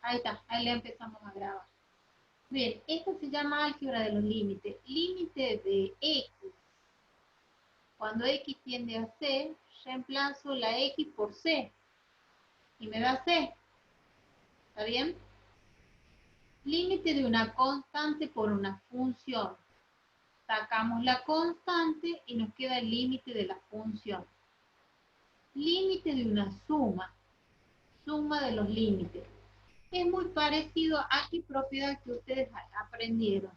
Ahí está, ahí le empezamos a grabar. Bien, esto se llama álgebra de los límites. Límite de X. Cuando X tiende a C, reemplazo la X por C. Y me da C. ¿Está bien? Límite de una constante por una función. Sacamos la constante y nos queda el límite de la función. Límite de una suma. Suma de los límites. Es muy parecido a qué propiedad que ustedes aprendieron.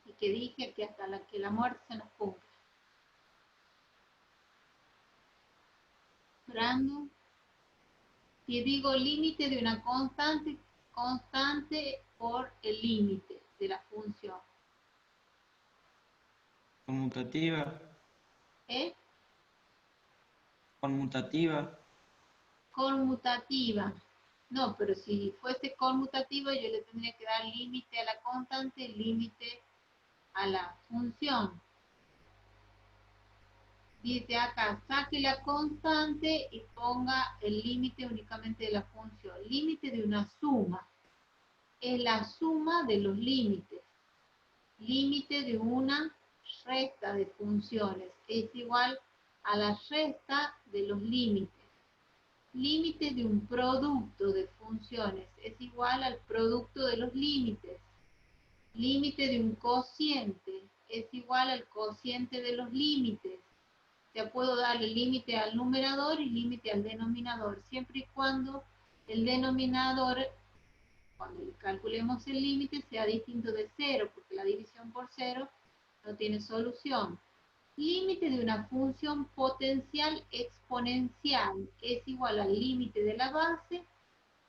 Y que dije que hasta que la muerte se nos cumpla. Brando. Si digo límite de una constante por el límite de la función. Conmutativa. ¿Eh? Conmutativa. Conmutativa. No, pero si fuese conmutativa yo le tendría que dar límite a la constante, límite a la función. Dice acá, saque la constante y ponga el límite únicamente de la función. Límite de una suma. Es la suma de los límites. Límite de una resta de funciones. Es igual a la resta de los límites. Límite de un producto de funciones es igual al producto de los límites. Límite de un cociente es igual al cociente de los límites. Ya puedo darle límite al numerador y límite al denominador, siempre y cuando el denominador, cuando calculemos el límite, sea distinto de 0, porque la división por 0 no tiene solución. Límite de una función potencial exponencial es igual al límite de la base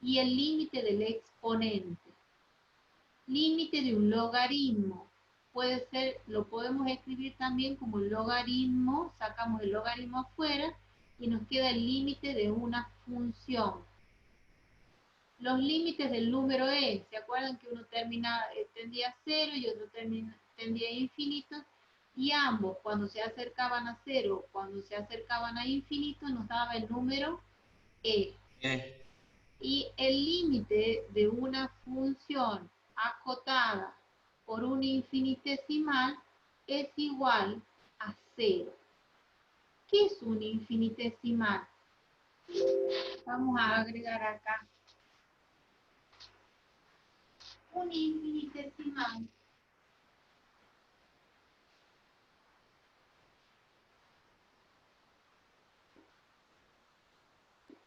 y el límite del exponente. Límite de un logaritmo. Puede ser, lo podemos escribir también como logaritmo, sacamos el logaritmo afuera y nos queda el límite de una función. Los límites del número e, ¿se acuerdan que uno tendía a 0 y otro tendía a infinito? Y ambos, cuando se acercaban a 0, cuando se acercaban a infinito, nos daba el número e. Y el límite de una función acotada por un infinitesimal es igual a 0. ¿Qué es un infinitesimal? Vamos a agregar acá. Un infinitesimal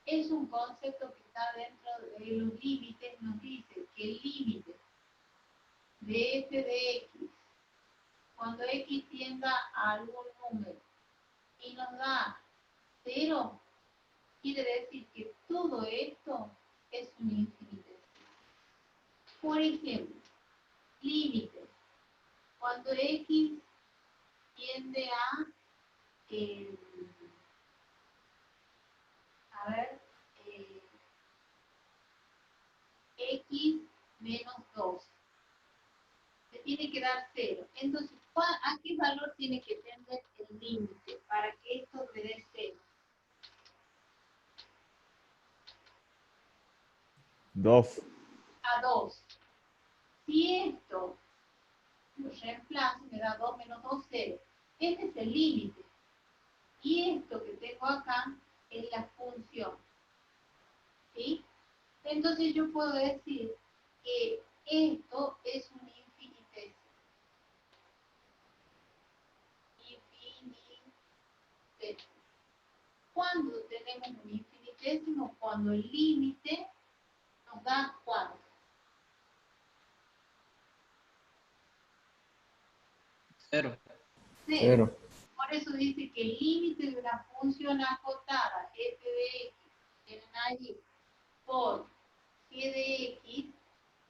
es un concepto que está dentro de los límites. Nos dice que el límite de f de x, cuando x tienda a algún número y nos da 0, quiere decir que todo esto es un infinitesimal. Por ejemplo, límite. Cuando x tiende a x menos 2. Se tiene que dar 0. Entonces, ¿a qué valor tiene que tender el límite para que esto me dé 0? 2. A 2. Si esto lo reemplazo, me da 2 menos 2, 0. Este es el límite. Y esto que tengo acá es la función. ¿Sí? Entonces yo puedo decir que esto es un infinitésimo. ¿Cuándo tenemos un infinitésimo? Cuando el límite nos da ¿cuánto? 0. 0. Por eso dice que el límite de una función acotada f de x, tienen allí, por g de x,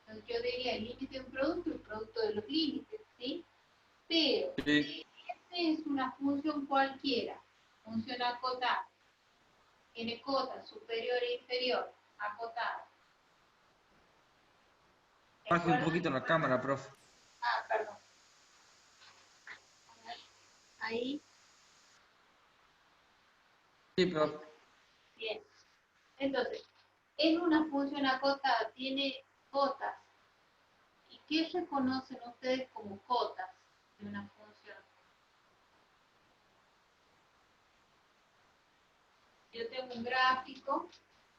entonces yo diría el límite de un producto, el producto de los límites, ¿sí? Pero Sí. esta es una función cualquiera, función acotada, tiene cotas superior e inferior, acotada. Baje un poquito la cámara, profe. Ah, perdón. Ahí. Sí, profe. Bien. Entonces, Es una función acotada, tiene cotas. ¿Y qué reconocen ustedes como cotas de una función? Yo tengo un gráfico,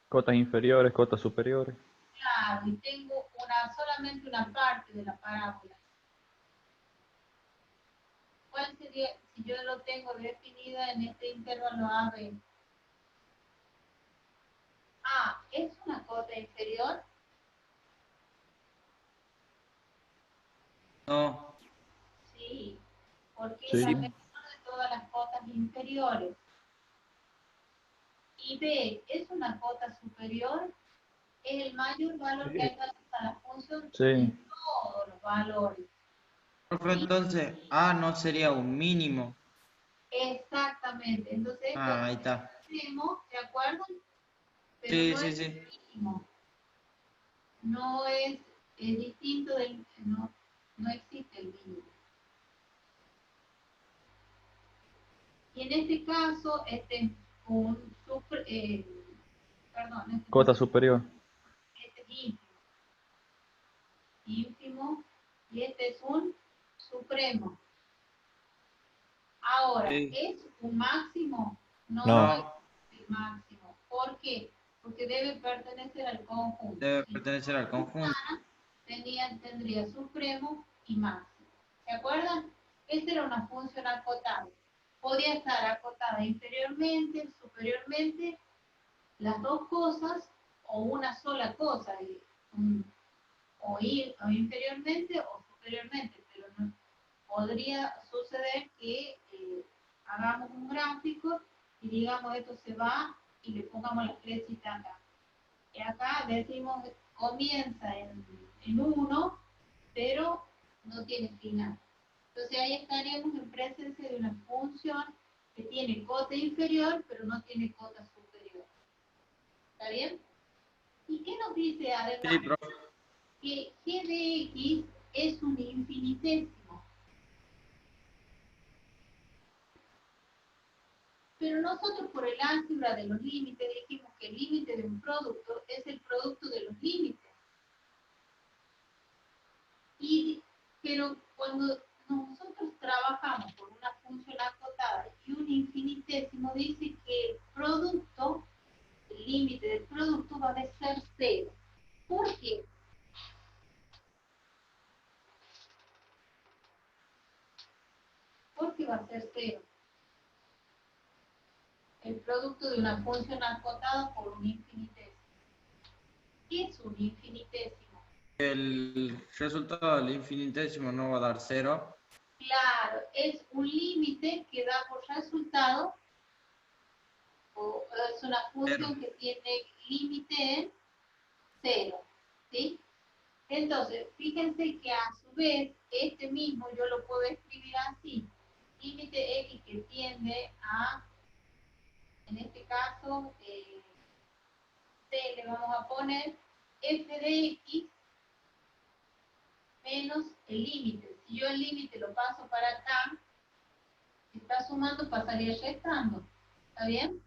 Cotas inferiores, cotas superiores. claro, y tengo solamente una parte de la parábola. ¿Cuál sería, si yo lo tengo definida en este intervalo AB? A, ¿es una cota inferior? No, Sí, porque es Sí. la menor de todas las cotas inferiores. Y B, ¿es una cota superior? Es el mayor valor que alcanza la función Sí. de todos los valores. profe, entonces A no sería un mínimo. Exactamente. Entonces, esto Ah, ahí está. tenemos, ¿de acuerdo? Pero Sí, no sí, es sí. mínimo. No es distinto del, no existe el mínimo. Y en este caso, este es un Cota superior. este es ínfimo. Ínfimo, y este es un supremo. Ahora, Sí. ¿es un máximo? No, No. es el máximo. ¿Por qué? Porque debe pertenecer al conjunto. Debe Si pertenecer al conjunto. tendría supremo y máximo. ¿Se acuerdan? Esta era una función acotada. Podía estar acotada inferiormente, superiormente, las dos cosas, o una sola cosa, o inferiormente o superiormente, pero no, podría suceder que hagamos un gráfico y digamos esto se va y le pongamos la flechita acá. Y acá decimos comienza en 1, pero no tiene final. Entonces ahí estaríamos en presencia de una función que tiene cota inferior, pero no tiene cota superior. ¿Está bien? ¿Y qué nos dice Sí, además? profe. Que g de x es un infinitésimo. Pero nosotros por el álgebra de los límites dijimos que el límite de un producto es el producto de los límites. Pero cuando nosotros trabajamos por una función acotada y un infinitésimo, dice que el producto, el límite del producto va a ser 0. ¿Por qué? ¿Por qué va a ser 0? El producto de una función acotada por un infinitésimo. ¿Qué es un infinitésimo? El resultado del infinitésimo no va a dar 0. Claro, es un límite que da por resultado, o es una función que tiene límite en 0, ¿sí? Entonces, fíjense que a su vez, este mismo yo lo puedo escribir así, límite x que tiende a, en este caso, t le vamos a poner f de x menos el límite. Si yo el límite lo paso para acá, si está sumando, pasaría restando. ¿Está bien?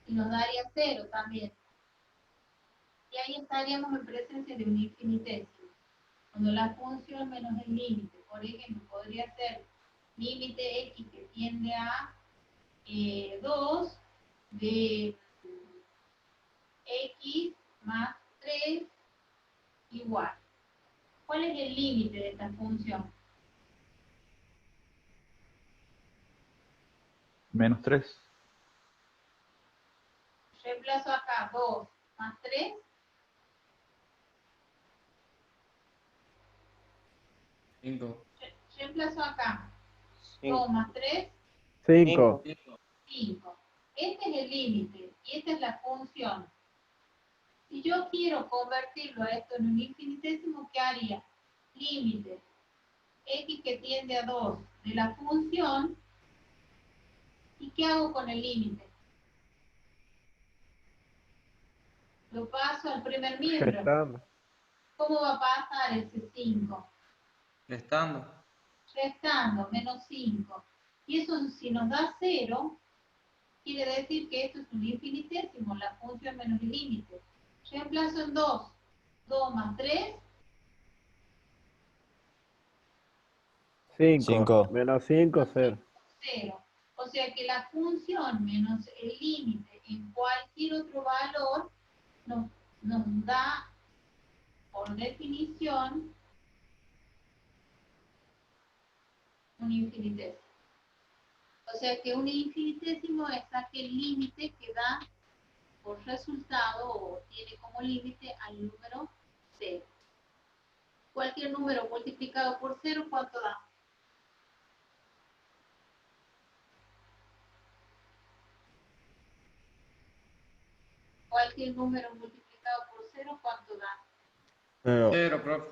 Y nos daría 0 también. Y ahí estaríamos en presencia de un infinitésimo. Cuando la función menos el límite, por ejemplo, podría ser límite x que tiende a 2 de x más 3 igual. ¿Cuál es el límite de esta función? Menos 3. Reemplazo acá 2 más 3. Cinco. Reemplazo acá 2 Cinco. más 3, 5. 5. Este es el límite y esta es la función. Si yo quiero convertirlo a esto en un infinitésimo, ¿qué haría? Límite x que tiende a 2 de la función. ¿Y qué hago con el límite? Lo paso al primer miembro. Restando. ¿Cómo va a pasar ese 5? Restando. Restando, menos 5. Y eso, si nos da 0, quiere decir que esto es un infinitésimo. La función función menos el límite. Reemplazo en 2. 2 más 3, 5. 5. Menos 5, 0. 0. O sea que la función menos el límite en cualquier otro valor nos da, por definición, un infinitésimo. O sea que un infinitésimo es aquel límite que da por resultado o tiene como límite al número 0. Cualquier número multiplicado por 0, ¿cuánto da? Cualquier número multiplicado por 0, ¿cuánto da? 0. 0, profe.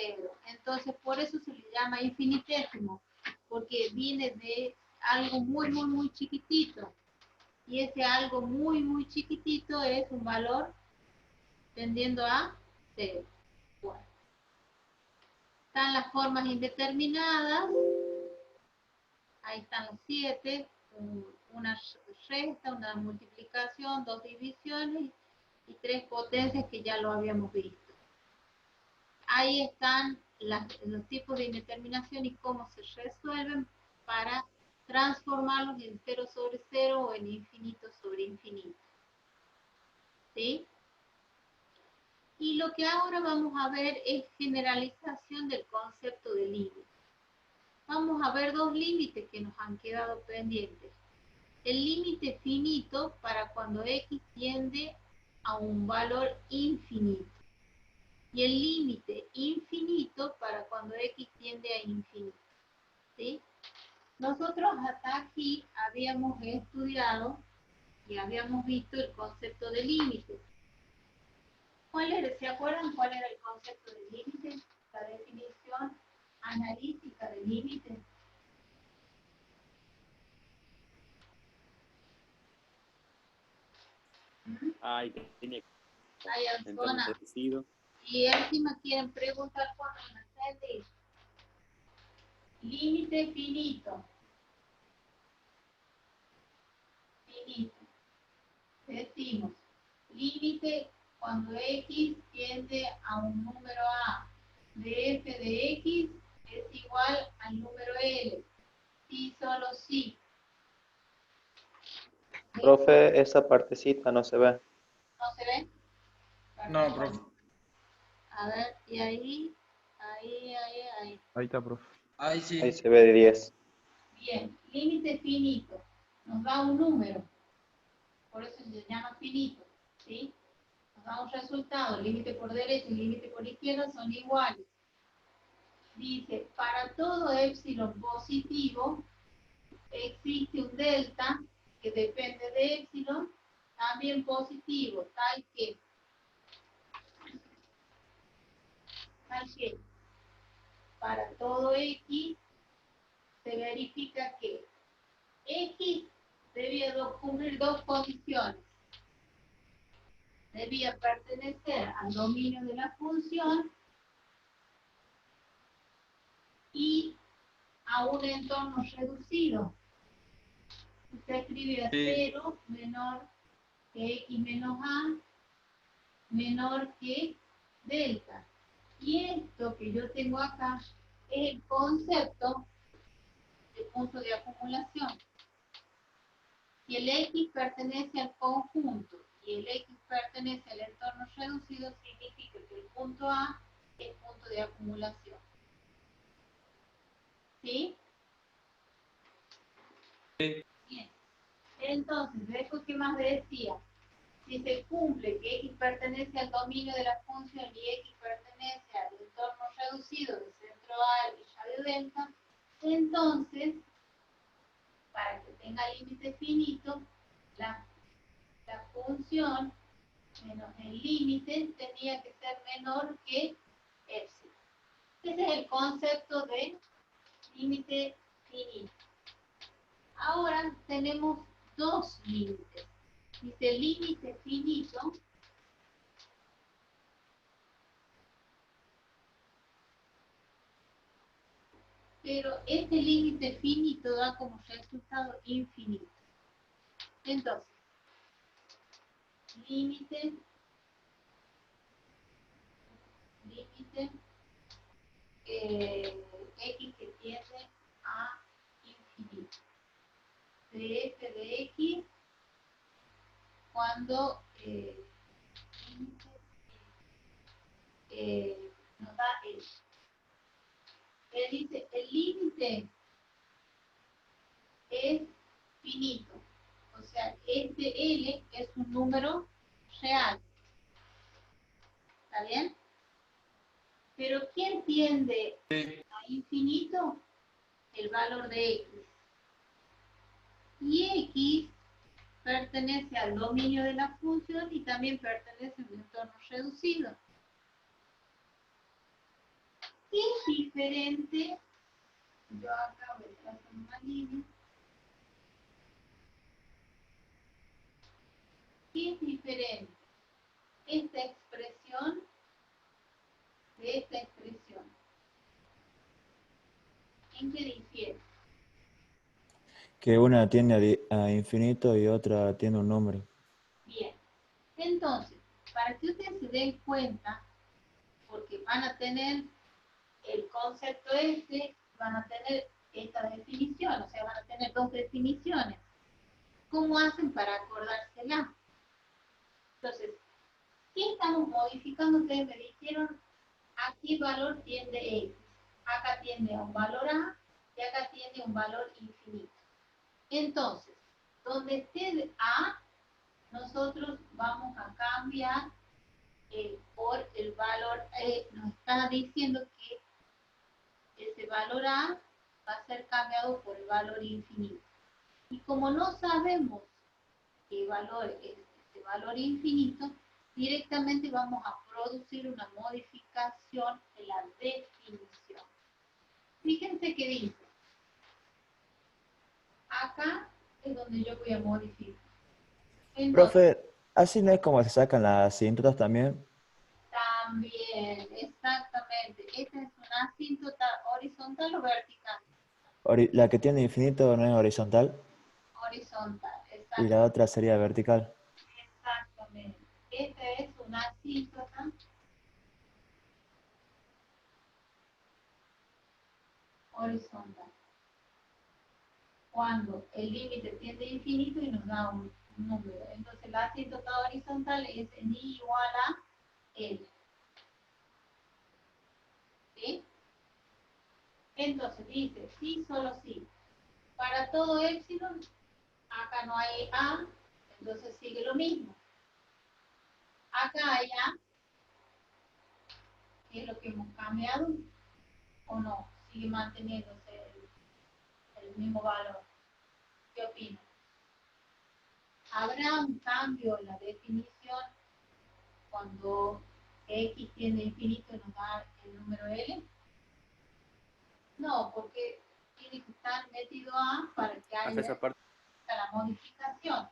0. Entonces, por eso se le llama infinitésimo, porque viene de algo muy, muy, muy chiquitito. Y ese algo muy, muy chiquitito es un valor tendiendo a 0. Bueno. Están las formas indeterminadas. Ahí están las 7. Una resta, una multiplicación, 2 divisiones y 3 potencias que ya lo habíamos visto. Ahí están los tipos de indeterminación y cómo se resuelven para transformarlos en 0 sobre 0 o en infinito sobre infinito. ¿Sí? Y lo que ahora vamos a ver es generalización del concepto de límite. Vamos a ver dos límites que nos han quedado pendientes. El límite finito para cuando x tiende a un valor infinito. Y el límite infinito para cuando x tiende a infinito. ¿Sí? Nosotros hasta aquí habíamos estudiado y habíamos visto el concepto de límite. ¿Se acuerdan cuál era el concepto de límite? La definición analítica de límite. Ay, tiene Hay entorno zona. reducido. Y encima quieren preguntar cuándo van a entender. Límite finito. Finito. Decimos, límite cuando x tiende a un número a de f de x es igual al número L. Si, solo si. Profe, esa partecita no se ve. ¿No se ve? No, profe. A ver, y ahí. Ahí está, profe. Ahí sí. Ahí se ve de 10. Bien, límite finito. Nos da un número. Por eso se llama finito. ¿Sí? Nos da un resultado. Límite por derecha y límite por izquierda son iguales. Dice, para todo épsilon positivo existe un delta que depende de épsilon, también positivo, tal que para todo x se verifica que x debía cumplir dos condiciones. Debía pertenecer al dominio de la función y a un entorno reducido. Se escribe Sí. 0 menor que x menos a menor que delta. Y esto que yo tengo acá es el concepto de punto de acumulación. Si el x pertenece al conjunto y el x pertenece al entorno reducido, significa que el punto A es punto de acumulación. ¿Sí? Sí. Bien. Entonces, después, ¿qué más decía? Si se cumple que x pertenece al dominio de la función y x pertenece al entorno reducido del centro A y radio delta, entonces, para que tenga límite finito, la función menos el límite tenía que ser menor que epsilon. Ese es el concepto de límite finito. Ahora tenemos dos límites. Dice límite finito pero este límite finito da como resultado infinito. Entonces, límite x que tiende a infinito. De f de x cuando nos da el. Él dice, el límite es finito. O sea, este L es un número real. ¿Está bien? Pero ¿quién tiende a infinito? El valor de x. Y x pertenece al dominio de la función y también pertenece a un entorno reducido. ¿Qué es diferente? Yo acá voy a trazar una línea. ¿Qué es diferente? Esta expresión de esta expresión. ¿En qué difiere? Que una tiende a infinito y otra tiene un número. Bien. Entonces, para que ustedes se den cuenta, porque van a tener el concepto van a tener esta definición, o sea, van a tener dos definiciones. ¿Cómo hacen para acordársela? Entonces, ¿qué estamos modificando? Ustedes me dijeron, ¿a qué valor tiende x? Acá tiende a un valor a y acá tiende a un valor infinito. Entonces, donde esté a, nosotros vamos a cambiar por el valor, nos está diciendo que ese valor a va a ser cambiado por el valor infinito. Y como no sabemos qué valor es este valor infinito, directamente vamos a producir una modificación en la definición. Fíjense que dice, acá es donde yo voy a modificar. Entonces, Profe, ¿así no es como se sacan las asíntotas también? también, exactamente. Esta es una asíntota horizontal o vertical. La que tiene infinito no es horizontal Horizontal, y la otra sería vertical. exactamente. Esta es una asíntota horizontal. Cuando el límite tiende a infinito y nos da un número. Entonces la asíntota horizontal es n igual a L. ¿Sí? Entonces dice, sí, solo sí. Para todo épsilon, acá no hay A, entonces sigue lo mismo. Acá hay A, que es lo que hemos cambiado, o no, sigue manteniéndose el mismo valor. ¿Qué opinan? ¿Habrá un cambio en la definición cuando x tiende a infinito y nos da el número L? No, porque tiene que estar metido A para que haya esa parte. la modificación.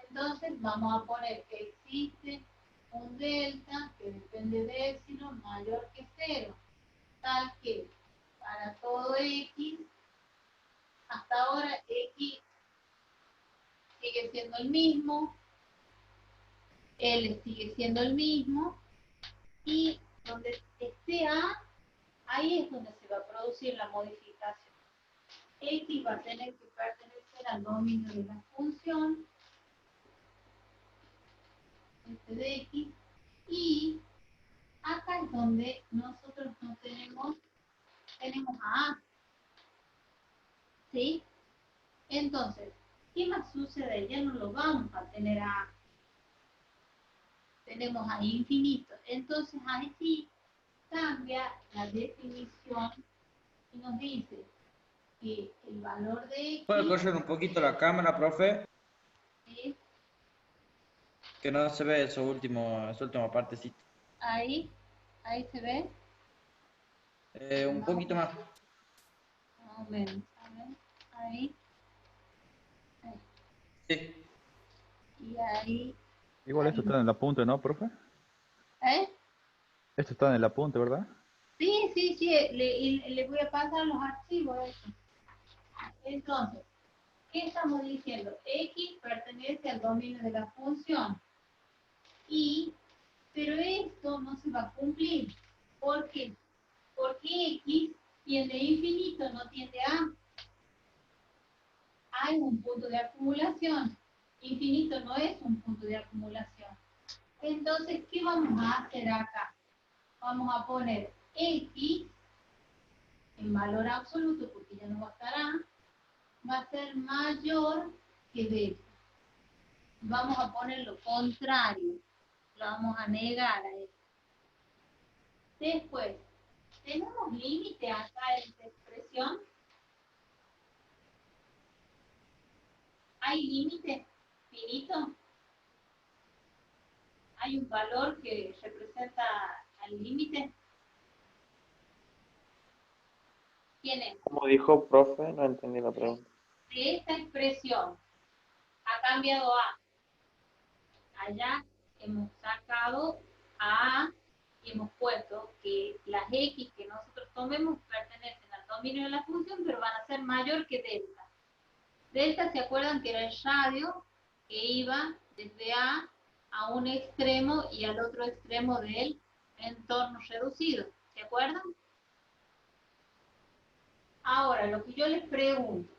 Entonces vamos a poner que existe un delta que depende de épsilon mayor que 0, tal que para todo x, hasta ahora x sigue siendo el mismo, L sigue siendo el mismo, y donde esté A, ahí es donde se va a producir la modificación. X va a tener que pertenecer al dominio de la función, este de X, y acá es donde nosotros no tenemos a A, ¿sí? Entonces, ¿qué más sucede? Ya no lo vamos a tener a A. Tenemos a infinito. Entonces, aquí cambia la definición y nos dice que el valor de X ¿Puede correr un poquito la cámara, profe? es Que no se ve esa última partecita. ahí se ve. Un poquito más. Más o menos, a ver, ahí. Sí. Y ahí. Igual esto está en el apunte, ¿no, profe? ¿Eh? Esto está en el apunte, ¿verdad? Sí, le voy a pasar los archivos. Eso. Entonces, ¿qué estamos diciendo? X pertenece al dominio de la función. Pero esto no se va a cumplir. ¿Por qué? Porque X tiende a infinito, no tiende a... Hay un punto de acumulación. Infinito no es un punto de acumulación. Entonces, ¿qué vamos a hacer acá? Vamos a poner X en valor absoluto, porque ya no va a estar A, va a ser mayor que delta. Vamos a poner lo contrario. Lo vamos a negar a esto. Después, ¿tenemos límite acá en esta expresión? ¿Hay límite finito? ¿Hay un valor que representa al límite? ¿Quién es? Como dijo profe, no entendí la pregunta. De esta expresión ha cambiado a. Allá hemos sacado a y hemos puesto que las X que nosotros tomemos pertenecen al dominio de la función, pero van a ser mayor que delta. Delta, ¿se acuerdan que era el radio que iba desde a un extremo y al otro extremo del entorno reducido? ¿Se acuerdan? Ahora, lo que yo les pregunto,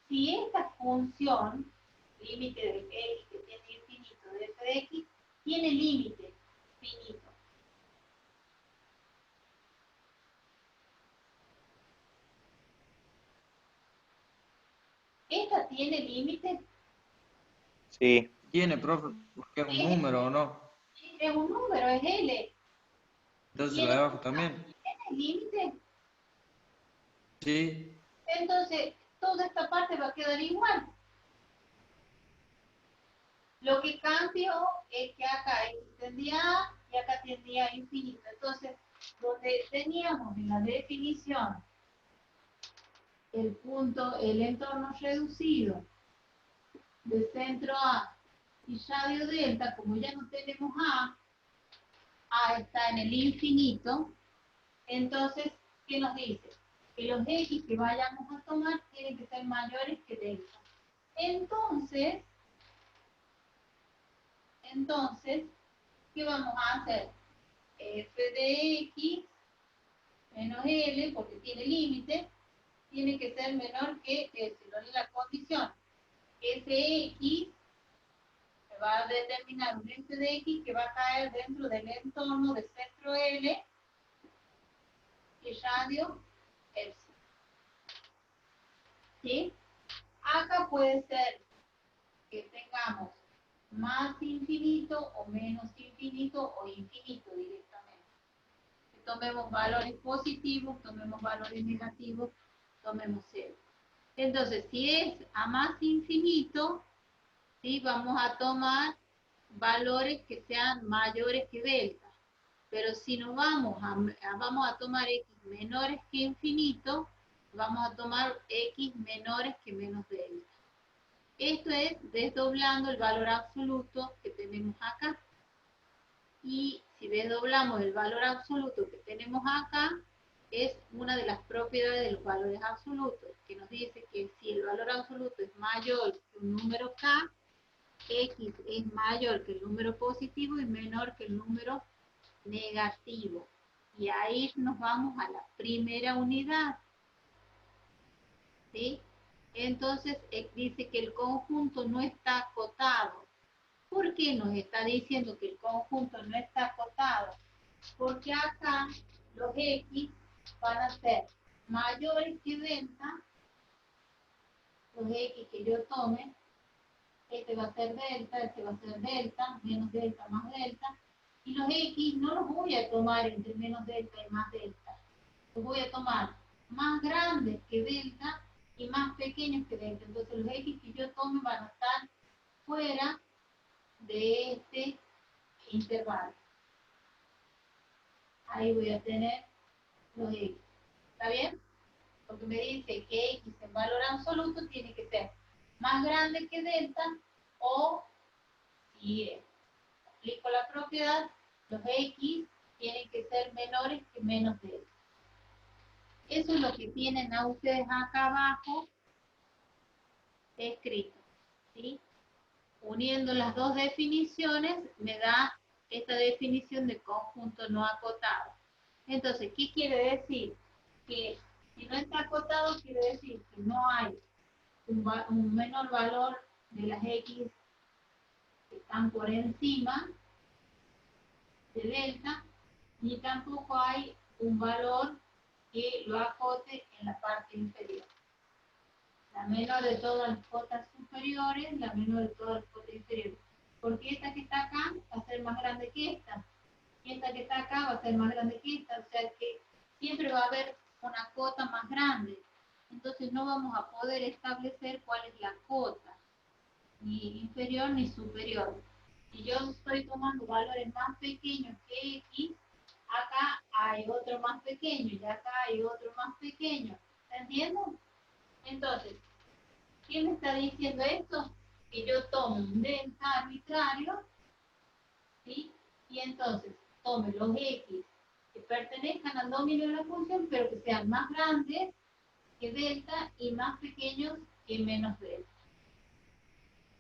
si esta función, límite de x que tiene infinito de f de x, tiene límite finito. ¿Esta tiene límite? Sí, Tiene, profe, porque es un número o no. Es un número, es L. Entonces lo de abajo también. ¿Tiene límite? Sí. Entonces, toda esta parte va a quedar igual. Lo que cambió es que acá x tendía a y acá tendía a infinito. Entonces, donde teníamos en la definición el punto, el entorno reducido de centro A y radio delta, como ya no tenemos A está en el infinito, entonces, ¿qué nos dice? Que los X que vayamos a tomar tienen que ser mayores que delta. Entonces, ¿qué vamos a hacer? F de X menos L, porque tiene límite, tiene que ser menor que S, no es la condición. Fx va a determinar un F de X que va a caer dentro del entorno de centro L y radio Epsilon. ¿Sí? Acá puede ser que tengamos más infinito o menos infinito o infinito directamente. Que tomemos valores positivos, tomemos valores negativos, tomemos cero. Entonces, si es a más infinito, ¿sí? Vamos a tomar valores que sean mayores que delta. Pero si no vamos a tomar x menores que infinito, vamos a tomar x menores que menos delta. Esto es desdoblando el valor absoluto que tenemos acá. Y si desdoblamos el valor absoluto que tenemos acá, es una de las propiedades de los valores absolutos, que nos dice que si el valor absoluto es mayor que un número k, x es mayor que el número positivo y menor que el número negativo. Y ahí nos vamos a la primera unidad. ¿Sí? Entonces, dice que el conjunto no está acotado. ¿Por qué nos está diciendo que el conjunto no está acotado? Porque acá los X van a ser mayores que delta, los X que yo tome, este va a ser delta, este va a ser delta, menos delta más delta, y los X no los voy a tomar entre menos delta y más delta, los voy a tomar más grandes que delta y más pequeños que delta. Entonces los X que yo tome van a estar fuera de este intervalo. Ahí voy a tener los X. ¿Está bien? Porque me dice que X en valor absoluto tiene que ser más grande que delta o, si aplico la propiedad, los X tienen que ser menores que menos delta. Eso es lo que tienen a ustedes acá abajo escrito. ¿Sí? Uniendo las dos definiciones me da esta definición de conjunto no acotado. Entonces, ¿qué quiere decir? Que si no está acotado, quiere decir que no hay un menor valor de las X que están por encima de delta, ni tampoco hay un valor que lo acote en la parte inferior. La menor de todas las cotas superiores, la menor de todas las cotas inferiores. Porque esta que está acá va a ser más grande que esta. Y esta que está acá va a ser más grande que esta. O sea que siempre va a haber una cota más grande. Entonces no vamos a poder establecer cuál es la cota, ni inferior ni superior. Si yo estoy tomando valores más pequeños que X, acá hay otro más pequeño y acá hay otro más pequeño. ¿Se entiende? Entonces, ¿qué me está diciendo esto? Que yo tome un delta arbitrario, ¿sí? Y entonces tome los X que pertenezcan al dominio de la función, pero que sean más grandes que delta y más pequeños que menos delta.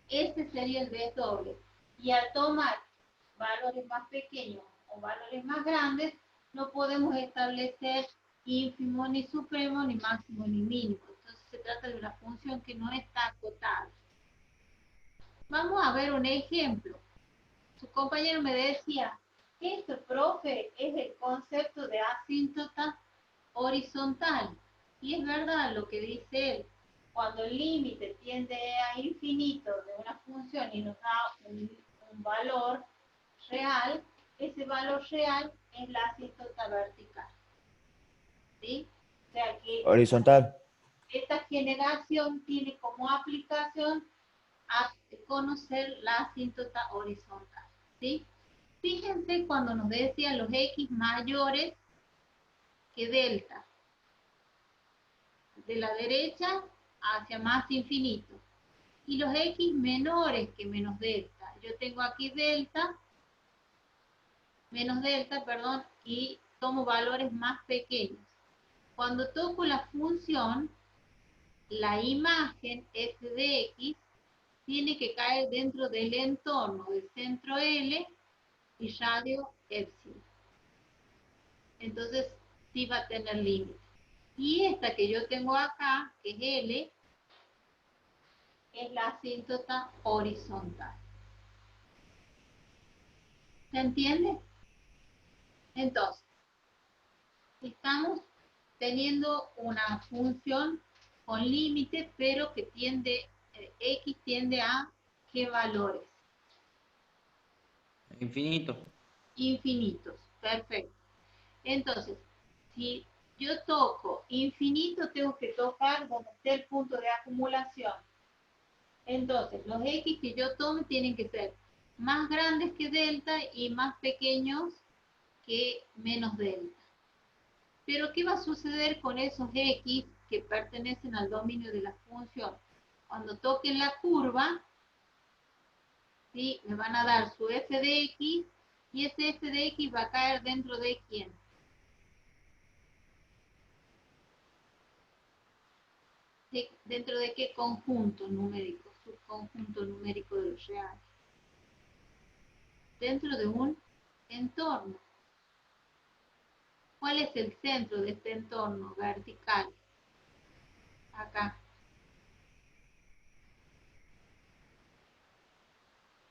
Este sería el B doble. Y al tomar valores más pequeños o valores más grandes, no podemos establecer ínfimo ni supremo, ni máximo ni mínimo. Entonces se trata de una función que no está acotada. Vamos a ver un ejemplo. Su compañero me decía, esto, profe, es el concepto de asíntota horizontal. Y es verdad lo que dice él. Cuando el límite tiende a infinito de una función y nos da un valor real, ese valor real es la asíntota vertical. ¿Sí? O sea que Horizontal. esta generación tiene como aplicación a conocer la asíntota horizontal. ¿Sí? Fíjense cuando nos decían los X mayores que delta. De la derecha hacia más infinito. Y los X menores que menos delta. Yo tengo aquí delta, menos delta, perdón, y tomo valores más pequeños. Cuando toco la función, la imagen f de x tiene que caer dentro del entorno del centro L y radio epsilon. Entonces, sí va a tener límite. Y esta que yo tengo acá, que es L, es la asíntota horizontal. ¿Se entiende? Entonces, estamos teniendo una función con límite, pero que tiende, X tiende a ¿qué valores? Infinito. Infinitos. Perfecto. Entonces, si yo toco infinito, tengo que tocar donde esté el punto de acumulación. Entonces, los X que yo tome tienen que ser más grandes que delta y más pequeños que menos delta. Pero, ¿qué va a suceder con esos X que pertenecen al dominio de la función? Cuando toquen la curva, ¿sí? Me van a dar su f de x, y ese f de x va a caer dentro de ¿quién? ¿Dentro de qué conjunto numérico? Subconjunto numérico de los reales. Dentro de un entorno. ¿Cuál es el centro de este entorno vertical? Acá.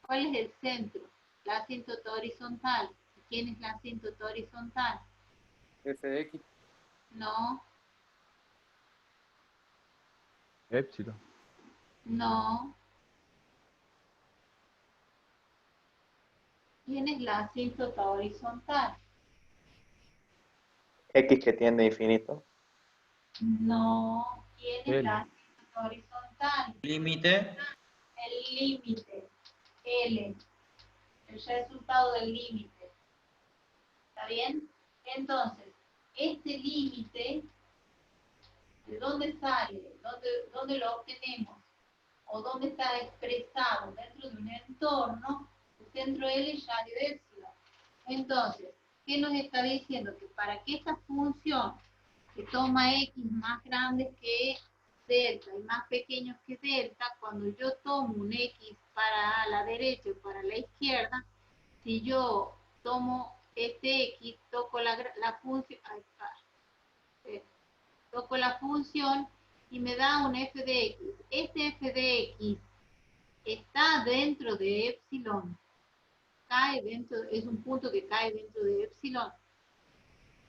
¿Cuál es el centro? La asíntota horizontal. ¿Quién es la asíntota horizontal? F de X. No, Epsilon. no. ¿Quién es la asíntota horizontal? X que tiende a infinito. No. ¿Quién es L. la asíntota horizontal? Límite. El límite. L. El resultado del límite. ¿Está bien? Entonces, este límite, ¿de dónde sale? ¿Dónde lo obtenemos? ¿O dónde está expresado? Dentro de un entorno, el centro L y radio epsilon. Entonces, ¿qué nos está diciendo? Que para que esta función que toma X más grandes que delta y más pequeños que delta, cuando yo tomo un X para la derecha y para la izquierda, Si yo tomo este X, toco la función, toco la función y me da un f de X. Este f de X está dentro de epsilon. Cae dentro, es un punto que cae dentro de epsilon.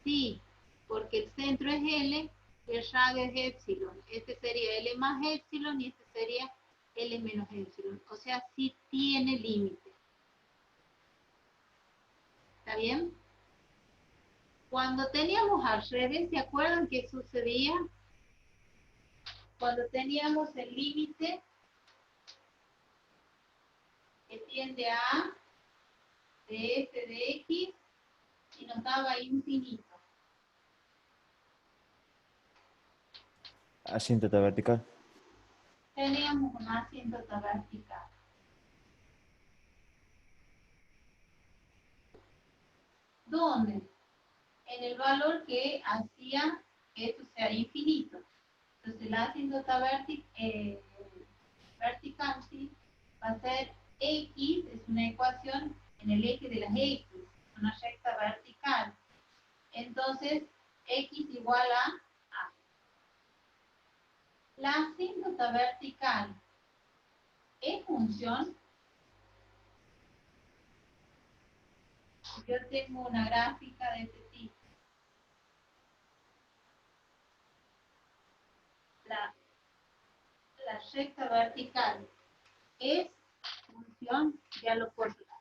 Sí, porque el centro es L y el radio es epsilon. Este sería L más epsilon y este sería L menos epsilon. O sea, sí tiene límite. ¿Está bien? Cuando teníamos al revés, ¿se acuerdan qué sucedía? Cuando teníamos el límite que tiende a A de f de X y nos daba infinito. Asíntota vertical. Teníamos una asíntota vertical. ¿Dónde? En el valor que hacía que esto sea infinito. Entonces la asíntota vertical ¿sí? Va a ser X, es una ecuación en el eje de las X, una recta vertical. Entonces, X igual a A. La asíntota vertical es función. Yo tengo una gráfica de este tipo. La recta vertical es función, ya lo puedo dar.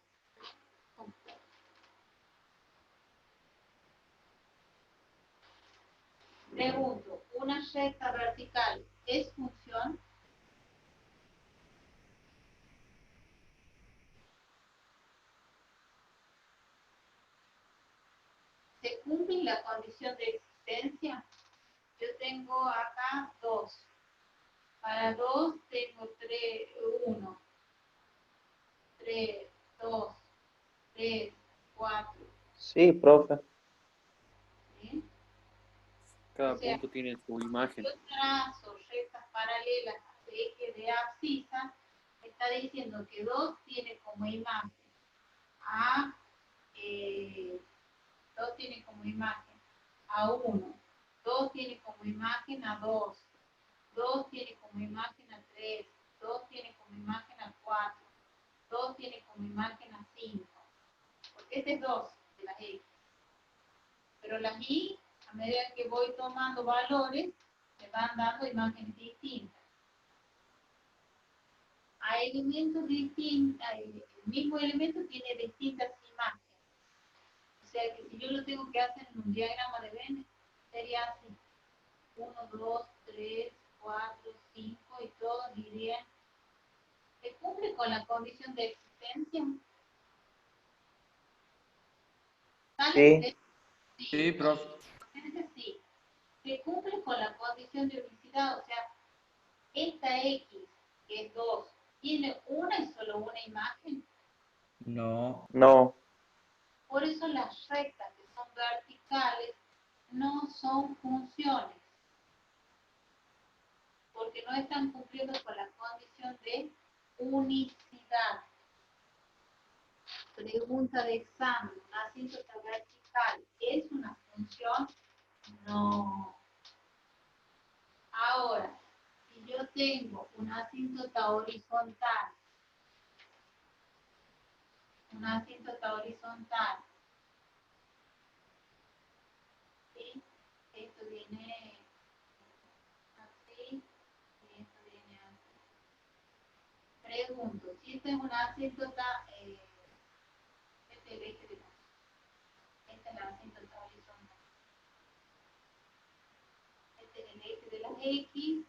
Pregunto, ¿una recta vertical es función? ¿Se cumple la condición de existencia? Yo tengo acá 2. Para 2 tengo 3, 1, 3, 2, 3, 4. Sí, profe. ¿Sí? Cada O sea, punto tiene su imagen. yo trazo rectas paralelas al eje de abscisa, está diciendo que 2 tiene como imagen a 2 tiene como imagen a 1, 2 tiene como imagen a 2, 2 tiene como imagen a 3, 2 tiene como imagen a 4, 2 tiene como imagen a 5. Porque este es 2 de las X. Pero las Y, a medida que voy tomando valores, me van dando imágenes distintas. A elementos distintos, el mismo elemento tiene distintas imágenes. O sea que si yo lo tengo que hacer en un diagrama de Venn, sería así. 1, 2, 3, 4, 5 y todos dirían, ¿se cumple con la condición de existencia? ¿Sale? Sí. Sí, profe. Sí. Se cumple con la condición de unicidad, o sea, esta X, que es 2, tiene una y solo una imagen. No. No. Por eso las rectas que son verticales no son funciones, porque no están cumpliendo con la condición de unicidad. Pregunta de examen, ¿una asíntota vertical es una función? No. Ahora, si yo tengo una asíntota horizontal, ¿sí? Esto viene así y esto viene así. Pregunto, si esta es una asíntota, este es el eje de esta es la asíntota horizontal. Este es el eje de las X,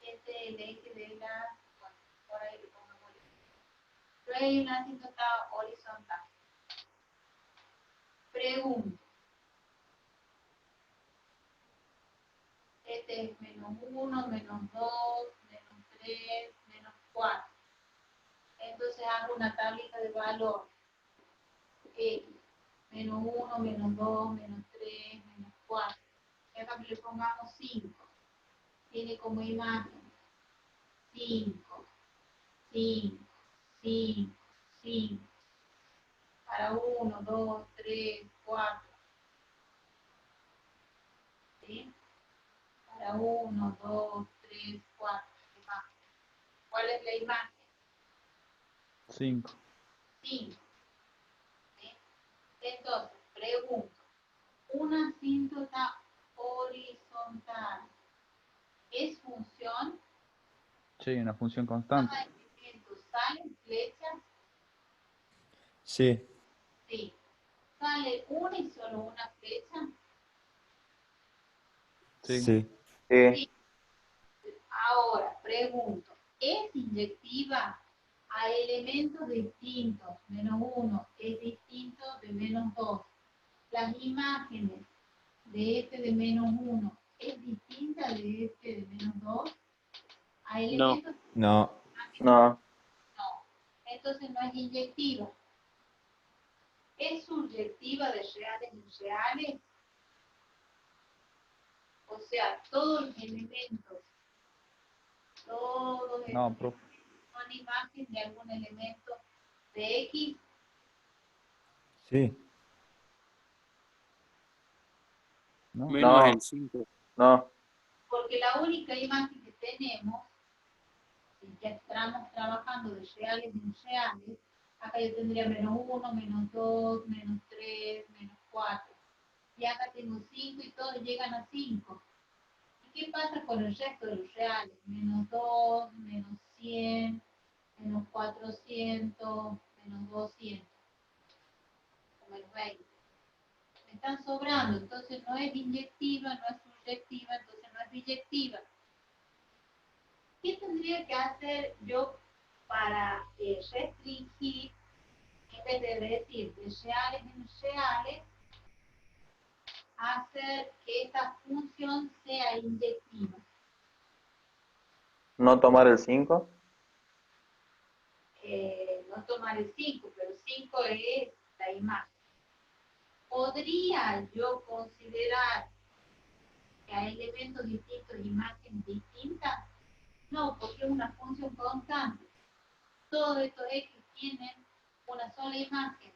este es el eje de las, bueno, por ahí lo pongamos el eje. Pero hay una asíntota horizontal. Pregunto, este es menos 1, menos 2, menos 3, menos 4. Entonces hago una tablita de valor. X, menos 1, menos 2, menos 3, menos 4. Y acá le pongamos 5. Tiene como imagen 5, 5, 5, 5. para 1, 2, 3, 4. ¿Sí? Para 1, 2, 3, 4. ¿Cuál es la imagen? 5. 5. ¿Sí? Entonces, pregunto, una asíntota horizontal es función. Sí, una función constante. Cada elemento salen flechas. Sí, Sí. Sale una y solo una flecha. Sí. sí, Sí. Sí. Ahora, pregunto, ¿es inyectiva a elementos distintos? Menos 1 es distinto de menos 2. Las imágenes de este de menos 1 es distinta de este de menos 2. A elementos no, No. no. Entonces no es inyectiva. ¿Es subjetiva de reales y irreales? O sea, todos los elementos, todos No, estos profe. son imagen de algún elemento de X. sí, No. Menos No. el 5. No. Porque la única imagen que tenemos, si ya estamos trabajando de reales y irreales, acá yo tendría menos 1, menos 2, menos 3, menos 4. Y acá tengo 5 y todos llegan a 5. ¿Y qué pasa con el resto de los reales? Menos 2, menos 100, menos 400, menos 200, menos 20. Me están sobrando, entonces no es inyectiva, no es subjetiva, entonces no es biyectiva. ¿Qué tendría que hacer yo para restringir, en vez de decir de reales en reales, hacer que esta función sea inyectiva? No tomar el 5. No tomar el 5, pero 5 es la imagen. ¿Podría yo considerar que hay elementos distintos, imágenes distintas? No, porque es una función constante. Todos estos X tienen una sola imagen.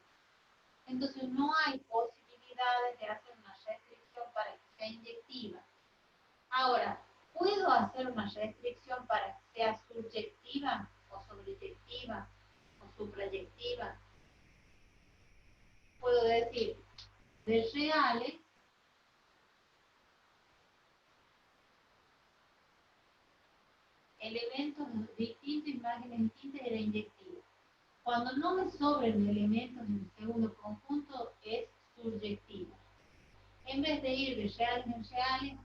Entonces no hay posibilidades de hacer una restricción para que sea inyectiva. Ahora, ¿puedo hacer una restricción para que sea subjetiva o sobreyectiva o suprayectiva? Puedo decir, de reales, elementos distintos, imágenes distintas era inyectiva. Cuando no me sobren elementos en el segundo conjunto, es subyectiva. En vez de ir de reales en reales,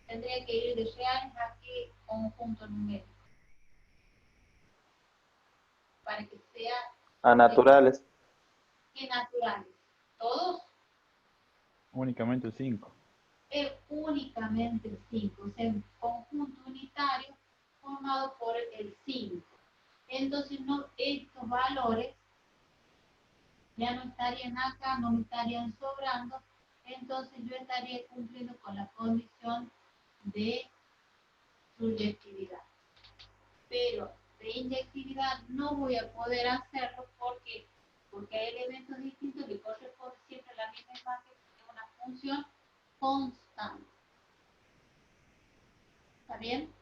tendría que ir de reales a qué conjunto numérico, para que sea A naturales. ¿qué naturales? Todos Únicamente el 5. es únicamente el 5, o sea, un conjunto unitario formado por el 5. Entonces, no, estos valores ya no estarían acá, no me estarían sobrando, entonces yo estaría cumpliendo con la condición de subjetividad. Pero de inyectividad no voy a poder hacerlo porque hay elementos distintos que corresponden siempre a la misma imagen, que es una función constante. ¿Está bien?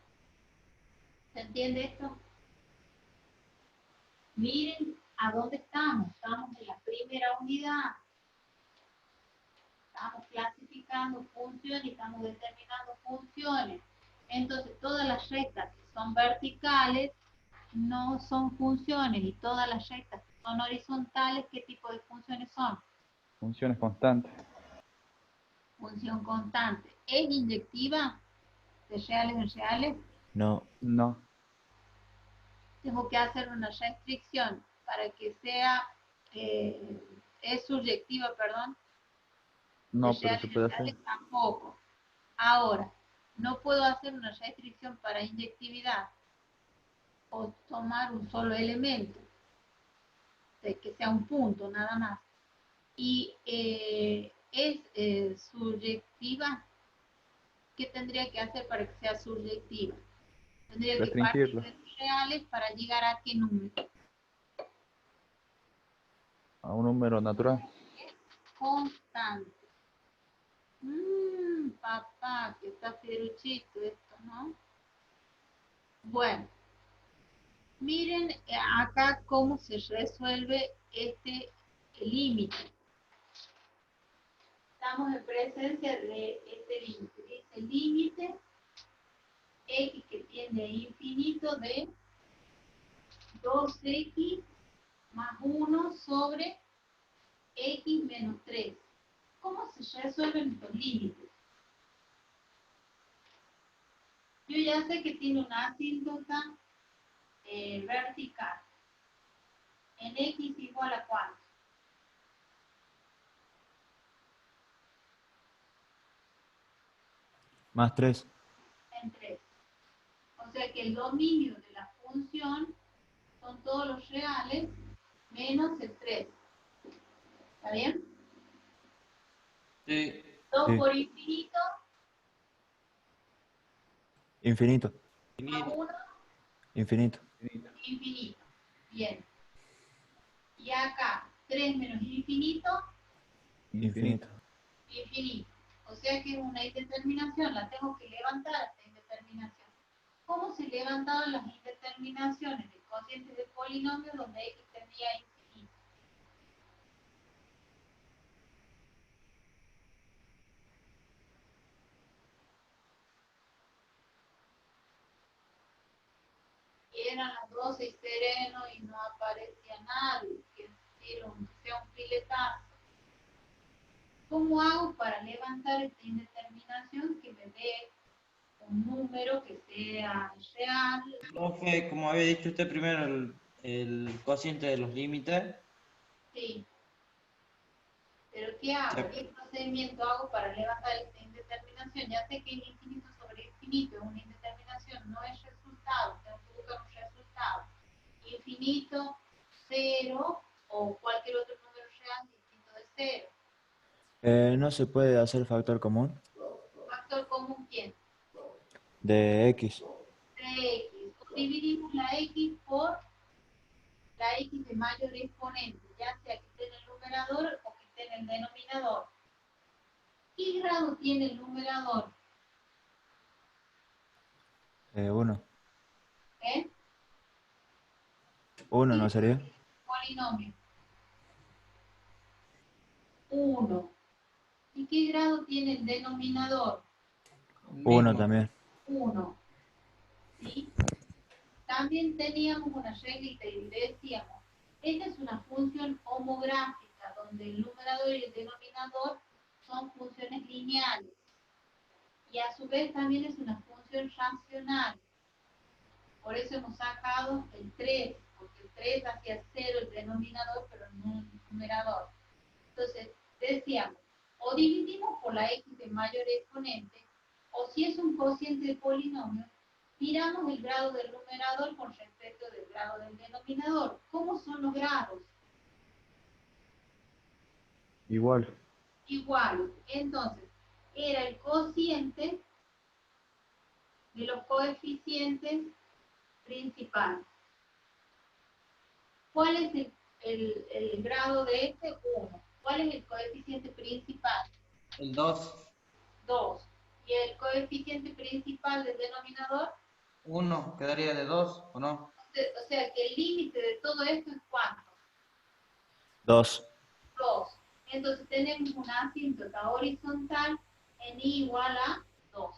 ¿Se entiende esto? Miren a dónde estamos. Estamos en la primera unidad. Estamos clasificando funciones y estamos determinando funciones. Entonces, todas las rectas que son verticales no son funciones y todas las rectas que son horizontales, ¿qué tipo de funciones son? Funciones constantes. Función constante. ¿Es inyectiva de reales en reales? no, No. Tengo que hacer una restricción para que sea, es subjetiva, perdón. No, De pero reales se en puede reales hacer. tampoco. Ahora, no puedo hacer una restricción para inyectividad o tomar un solo elemento, de que sea un punto nada más. Y es subjetiva. ¿Qué tendría que hacer para que sea subjetiva? Tendría que partir Restringirlo. de los reales para llegar a qué número. A un número natural. constante. Papá, que está fieruchito esto, ¿no? Bueno, miren acá cómo se resuelve este límite. Estamos en presencia de este límite. Dice límite x que tiende a infinito de 2x más 1 sobre x menos 3. ¿Cómo se resuelven estos límites? Yo ya sé que tiene una asíntota vertical. En x igual a ¿cuánto? Más 3. En 3. O sea que el dominio de la función son todos los reales menos el 3. ¿Está bien? Sí. 2 Sí. por infinito Infinito. más 1, Infinito. infinito. Bien. Y acá, 3 menos infinito, Infinito. infinito. O sea que es una indeterminación, la tengo que levantar esta indeterminación. ¿Cómo se levantaban las indeterminaciones de cocientes de polinomios donde x tendría infinito? Y eran las 12 y sereno y no aparecía nadie, que sea un filetazo. ¿Cómo hago para levantar esta indeterminación que me dé un número que sea real? Profe, como había dicho usted primero, el cociente de los límites. Sí. ¿Pero qué hago? Ya. ¿Qué procedimiento hago para levantar esta indeterminación? Ya sé que es infinito sobre infinito, es una indeterminación, no es resultado, tengo que buscar un resultado. Infinito, 0 o cualquier otro número real distinto de 0. ¿No se puede hacer factor común? ¿Factor común quién? De X. De x. O dividimos la x por la x de mayor exponente, ya sea que esté en el numerador o que esté en el denominador. ¿Qué grado tiene el numerador? 1. ¿Eh? 1 ¿no ¿Qué sería? polinomio? 1. ¿Y qué grado tiene el denominador? 1 Mismo. también. 1. ¿Sí? También teníamos una reglita y decíamos, esta es una función homográfica donde el numerador y el denominador son funciones lineales. Y a su vez también es una función racional. Por eso hemos sacado el 3, porque el 3 hacía 0 el denominador, pero no el numerador. Entonces, decíamos, o dividimos por la x de mayor exponente, o si es un cociente de polinomio, miramos el grado del numerador con respecto del grado del denominador. ¿Cómo son los grados? Igual. Igual. Entonces, era el cociente de los coeficientes principales. ¿Cuál es el grado de este? 1. ¿Cuál es el coeficiente principal? El 2. 2. ¿Y el coeficiente principal del denominador? 1 quedaría de 2, ¿o no? O sea que el límite de todo esto es ¿cuánto? 2. 2. Entonces tenemos una asíntota horizontal en i igual a 2.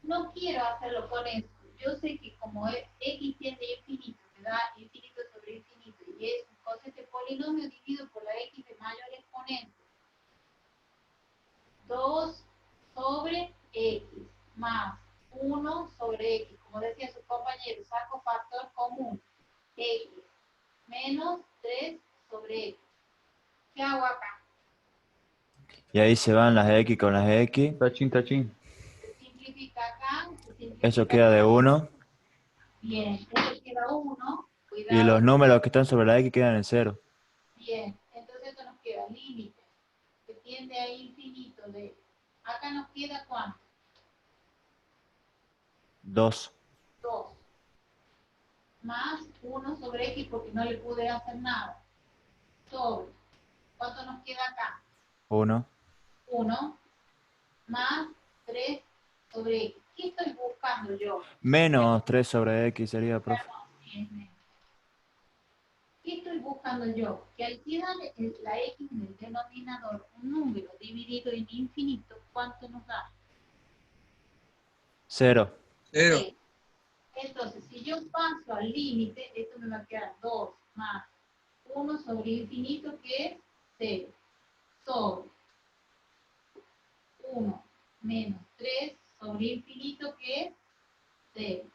No quiero hacerlo con esto. Yo sé que como x tiende a infinito, me da infinito sobre infinito, y es un cociente polinomio dividido por la x de mayor exponente. 2 sobre x más 1 sobre x. Como decía su compañero, saco factor común. X menos 3 sobre x. ¿Qué hago acá? Y ahí se van las X con las X. Tachín, tachín. Se simplifica acá, se simplifica Eso queda de acá. 1. Bien, esto queda 1. Y Cuidado. los números que están sobre la X quedan en 0. Bien, entonces esto nos queda límite, que tiende a infinito de... Acá nos queda ¿cuánto? 2. 2. Más 1 sobre x porque no le pude hacer nada. Sobre nos queda acá? 1. 1 más 3 sobre x. ¿Qué estoy buscando yo? Menos 3 sobre x sería, profe. ¿Qué estoy buscando yo? Que al quedar la x en el denominador un número dividido en infinito, ¿cuánto nos da? 0. 0. Sí. Entonces, si yo paso al límite, esto me va a quedar 2 más 1 sobre infinito, que es 0, sobre 1 menos 3 sobre infinito, que es 0.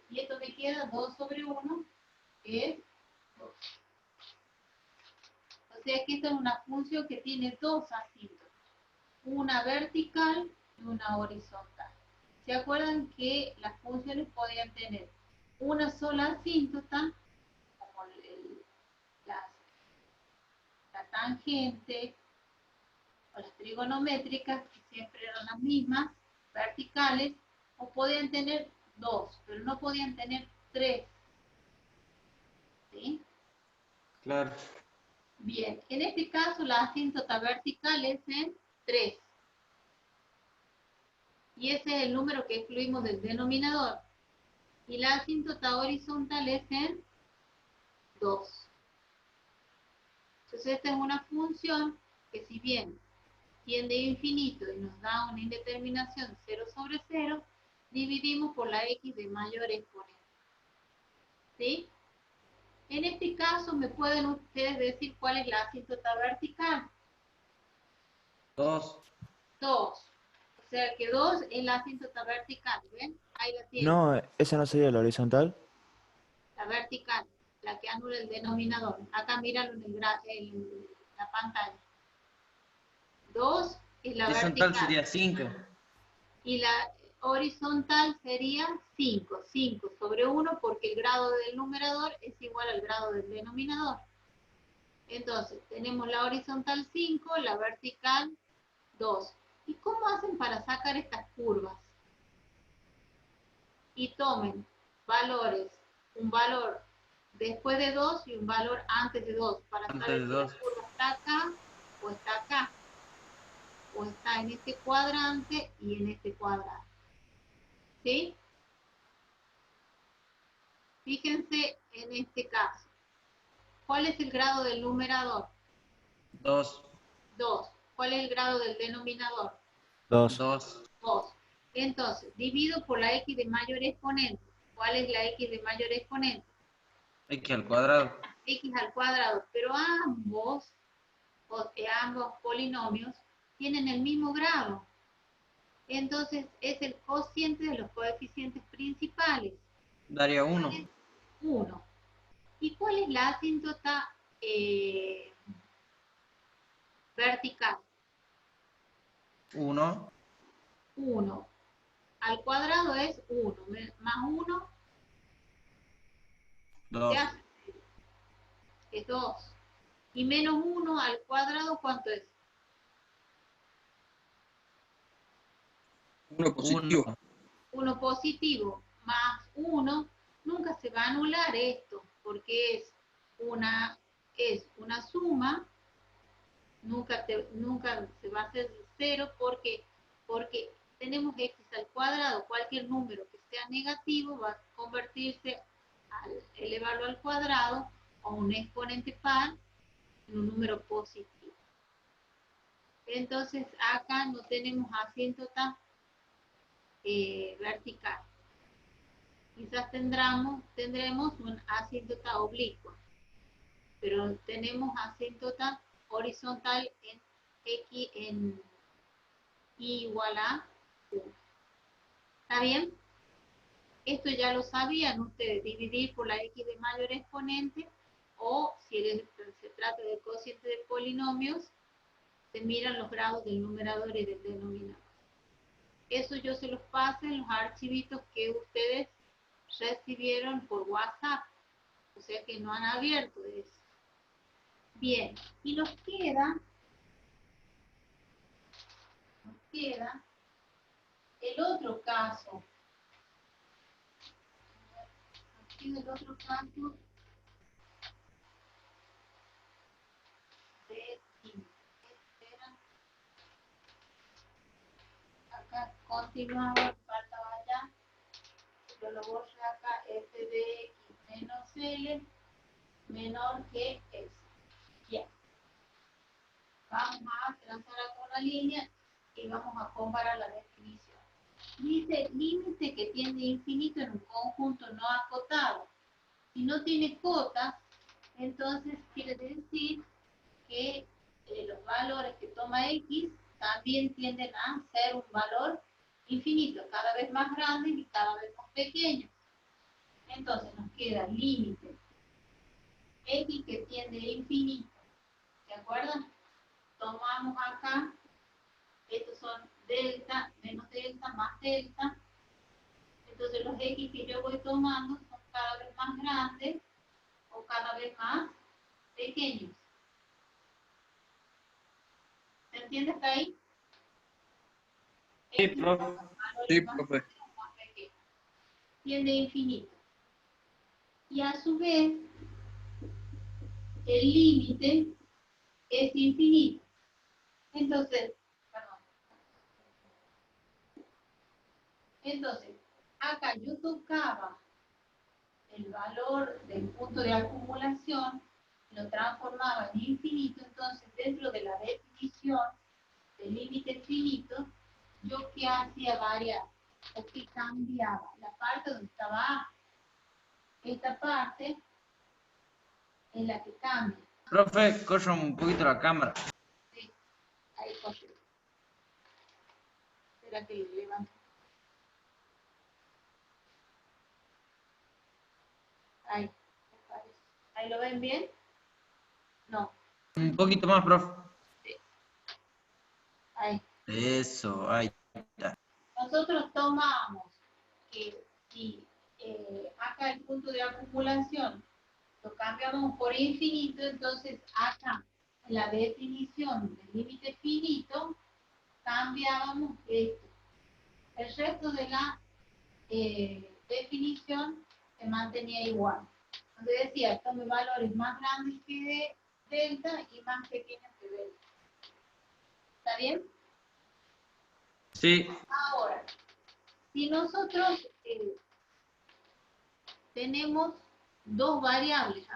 Y esto me queda 2 sobre 1, que es 2. O sea que esta es una función que tiene dos asíntotas, una vertical y una horizontal. ¿Se acuerdan que las funciones podían tener una sola asíntota, como la tangente o las trigonométricas, que siempre eran las mismas, verticales, o podían tener dos, pero no podían tener tres? ¿Sí? Claro. Bien, en este caso la asíntota vertical es en 3. Y ese es el número que excluimos del denominador. Y la asíntota horizontal es en 2. Entonces esta es una función que, si bien tiende a infinito y nos da una indeterminación 0 sobre 0, dividimos por la x de mayor exponente. ¿Sí? En este caso, ¿me pueden ustedes decir cuál es la asíntota vertical? 2. 2. O sea que 2 es la asíntota vertical, ¿ven? Ahí la tienen. No, esa no sería la horizontal. La vertical, la que anula el denominador. Acá míralo en la pantalla. 2 es la Horizontal vertical. sería 5. Y la horizontal sería 5. 5 sobre 1, porque el grado del numerador es igual al grado del denominador. Entonces, tenemos la horizontal 5, la vertical 2. ¿Y cómo hacen para sacar estas curvas? Y tomen valores, un valor después de 2 y un valor antes de 2, para Antes saber de si la 2. curva está acá o está acá, o está en este cuadrante y en este cuadrado. ¿Sí? Fíjense en este caso. ¿Cuál es el grado del numerador? 2. 2. ¿Cuál es el grado del denominador? 2. 2. 2. Entonces, divido por la x de mayor exponente. ¿Cuál es la x de mayor exponente? X al cuadrado. X al cuadrado. Pero ambos polinomios tienen el mismo grado. Entonces, es el cociente de los coeficientes principales. Daría 1. 1. ¿Y cuál es la asíntota vertical? 1. 1. Al cuadrado es 1. Más 1 2. es 2. Y menos 1 al cuadrado, ¿cuánto es? 1 positivo. 1. 1 positivo más 1, nunca se va a anular esto, porque es una suma, nunca se va a hacer 0, porque tenemos x al cuadrado. Cualquier número que sea negativo va a convertirse, al elevarlo al cuadrado, o un exponente par, en un número positivo. Entonces acá no tenemos asíntota vertical. Quizás tendremos una asíntota oblicua, pero tenemos asíntota horizontal en x en y igual a 1. ¿Está bien? Esto ya lo sabían ustedes, dividir por la x de mayor exponente, o si se trata de cociente de polinomios, se miran los grados del numerador y del denominador. Eso yo se los paso en los archivitos que ustedes recibieron por WhatsApp, o sea que no han abierto eso. Bien, y nos queda el otro caso. Nos queda el otro caso de 5. continuamos, faltaba allá. Yo lo borro acá, f de x menos L menor que x. Bien. Vamos a trazar con la línea y vamos a comparar la definición. Dice límite que tiende a infinito en un conjunto no acotado. Si no tiene cotas, entonces quiere decir que los valores que toma x también tienden a ser un valor infinito, cada vez más grande y cada vez más pequeño. Entonces nos queda límite x que tiende a infinito. ¿Se acuerdan? Tomamos acá, estos son delta, menos delta, más delta. Entonces los x que yo voy tomando son cada vez más grandes o cada vez más pequeños. ¿Se entiende hasta ahí? Sí, profe. Sí, profe. Tiende a infinito. Y a su vez, el límite es infinito. Entonces, acá yo tocaba el valor del punto de acumulación, lo transformaba en infinito, entonces dentro de la definición del límite finito, yo qué hacía variar, o que cambiaba la parte donde estaba A. Esta parte es la que cambia. Profe, corra un poquito la cámara. Sí, ahí coge. Espera que le levante. Ahí, me parece. ¿Ahí lo ven bien? No. Un poquito más, profe. Sí. Ahí. Eso, ahí está. Nosotros tomamos que si acá el punto de acumulación lo cambiamos por infinito, entonces acá en la definición del límite finito cambiábamos esto. El resto de la definición se mantenía igual. Donde decía, tome valores más grandes que delta y más pequeños que delta. ¿Está bien? Sí. Ahora, si nosotros tenemos dos variables,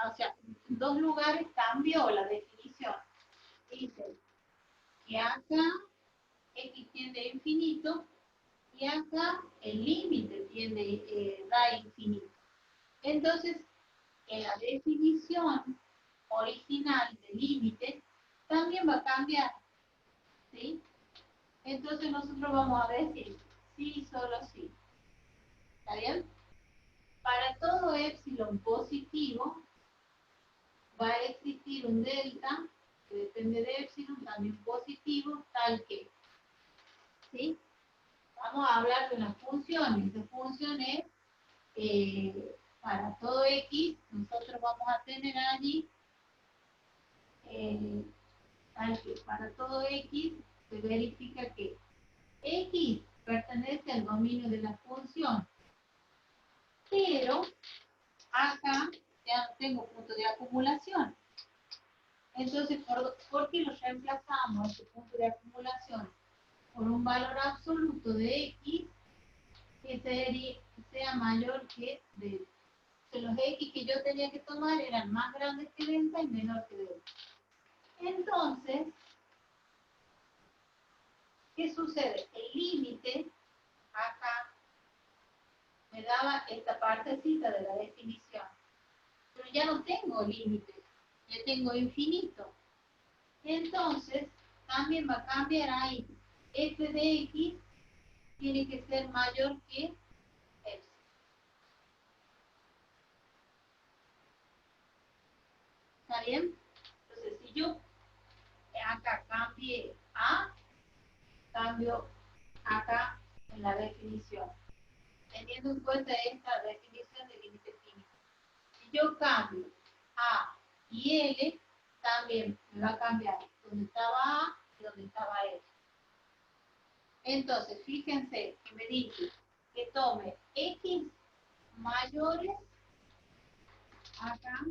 o sea, en dos lugares cambió la definición. Dice que acá x tiende a infinito y acá el límite tiende da infinito. Entonces, en la definición original del límite también va a cambiar, ¿sí? Entonces nosotros vamos a decir sí, solo sí. ¿Está bien? Para todo epsilon positivo va a existir un delta que depende de epsilon, también positivo, tal que, ¿sí? Vamos a hablar de una función, y esa función es para todo x, nosotros vamos a tener allí tal que para todo x se verifica que x pertenece al dominio de la función, pero acá ya no tengo punto de acumulación. Entonces, ¿por qué lo reemplazamos este punto de acumulación por un valor absoluto de x que sea mayor que delta? Los x que yo tenía que tomar eran más grandes que delta y menor que delta. Entonces, ¿qué sucede? El límite acá me daba esta partecita de la definición. Pero ya no tengo límite, ya tengo infinito. Entonces, también va a cambiar ahí. F de x tiene que ser mayor que epsilon. ¿Está bien? Entonces, si yo acá cambié A, cambio acá en la definición. Teniendo en cuenta esta definición de límite finito. Si yo cambio A y L, también me va a cambiar donde estaba A y donde estaba L. Entonces, fíjense que me dice que tome X mayores acá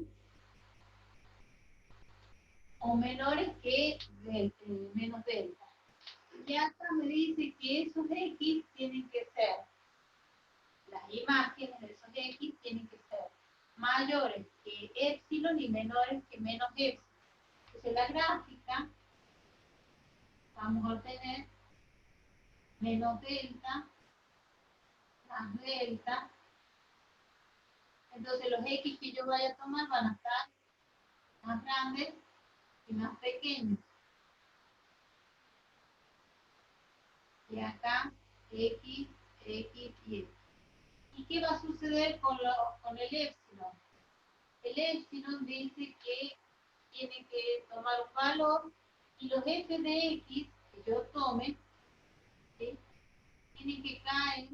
o menores que menos delta. Y acá me dice que esos X tienen que ser, las imágenes de esos X tienen que ser mayores que epsilon y menores que menos epsilon. Entonces la gráfica, vamos a obtener menos delta, más delta. Entonces los X que yo vaya a tomar van a estar más grandes y más pequeños. Y acá X, X y X. ¿Y qué va a suceder con el epsilon? El epsilon dice que tiene que tomar un valor y los f de x que yo tome, ¿sí?, tienen que caer.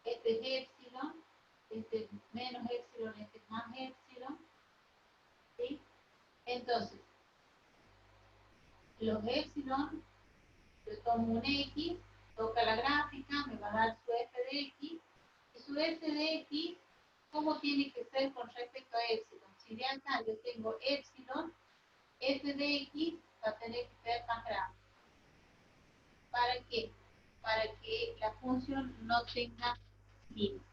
Este es epsilon, este es menos epsilon, este es más epsilon, ¿sí? Entonces, los epsilon, yo tomo un x, toca la gráfica, me va a dar su f de x, y su f de x, ¿cómo tiene que ser con respecto a epsilon? Si de acá yo tengo epsilon, f de x va a tener que ser más grande. ¿Para qué? Para que la función no tenga límite.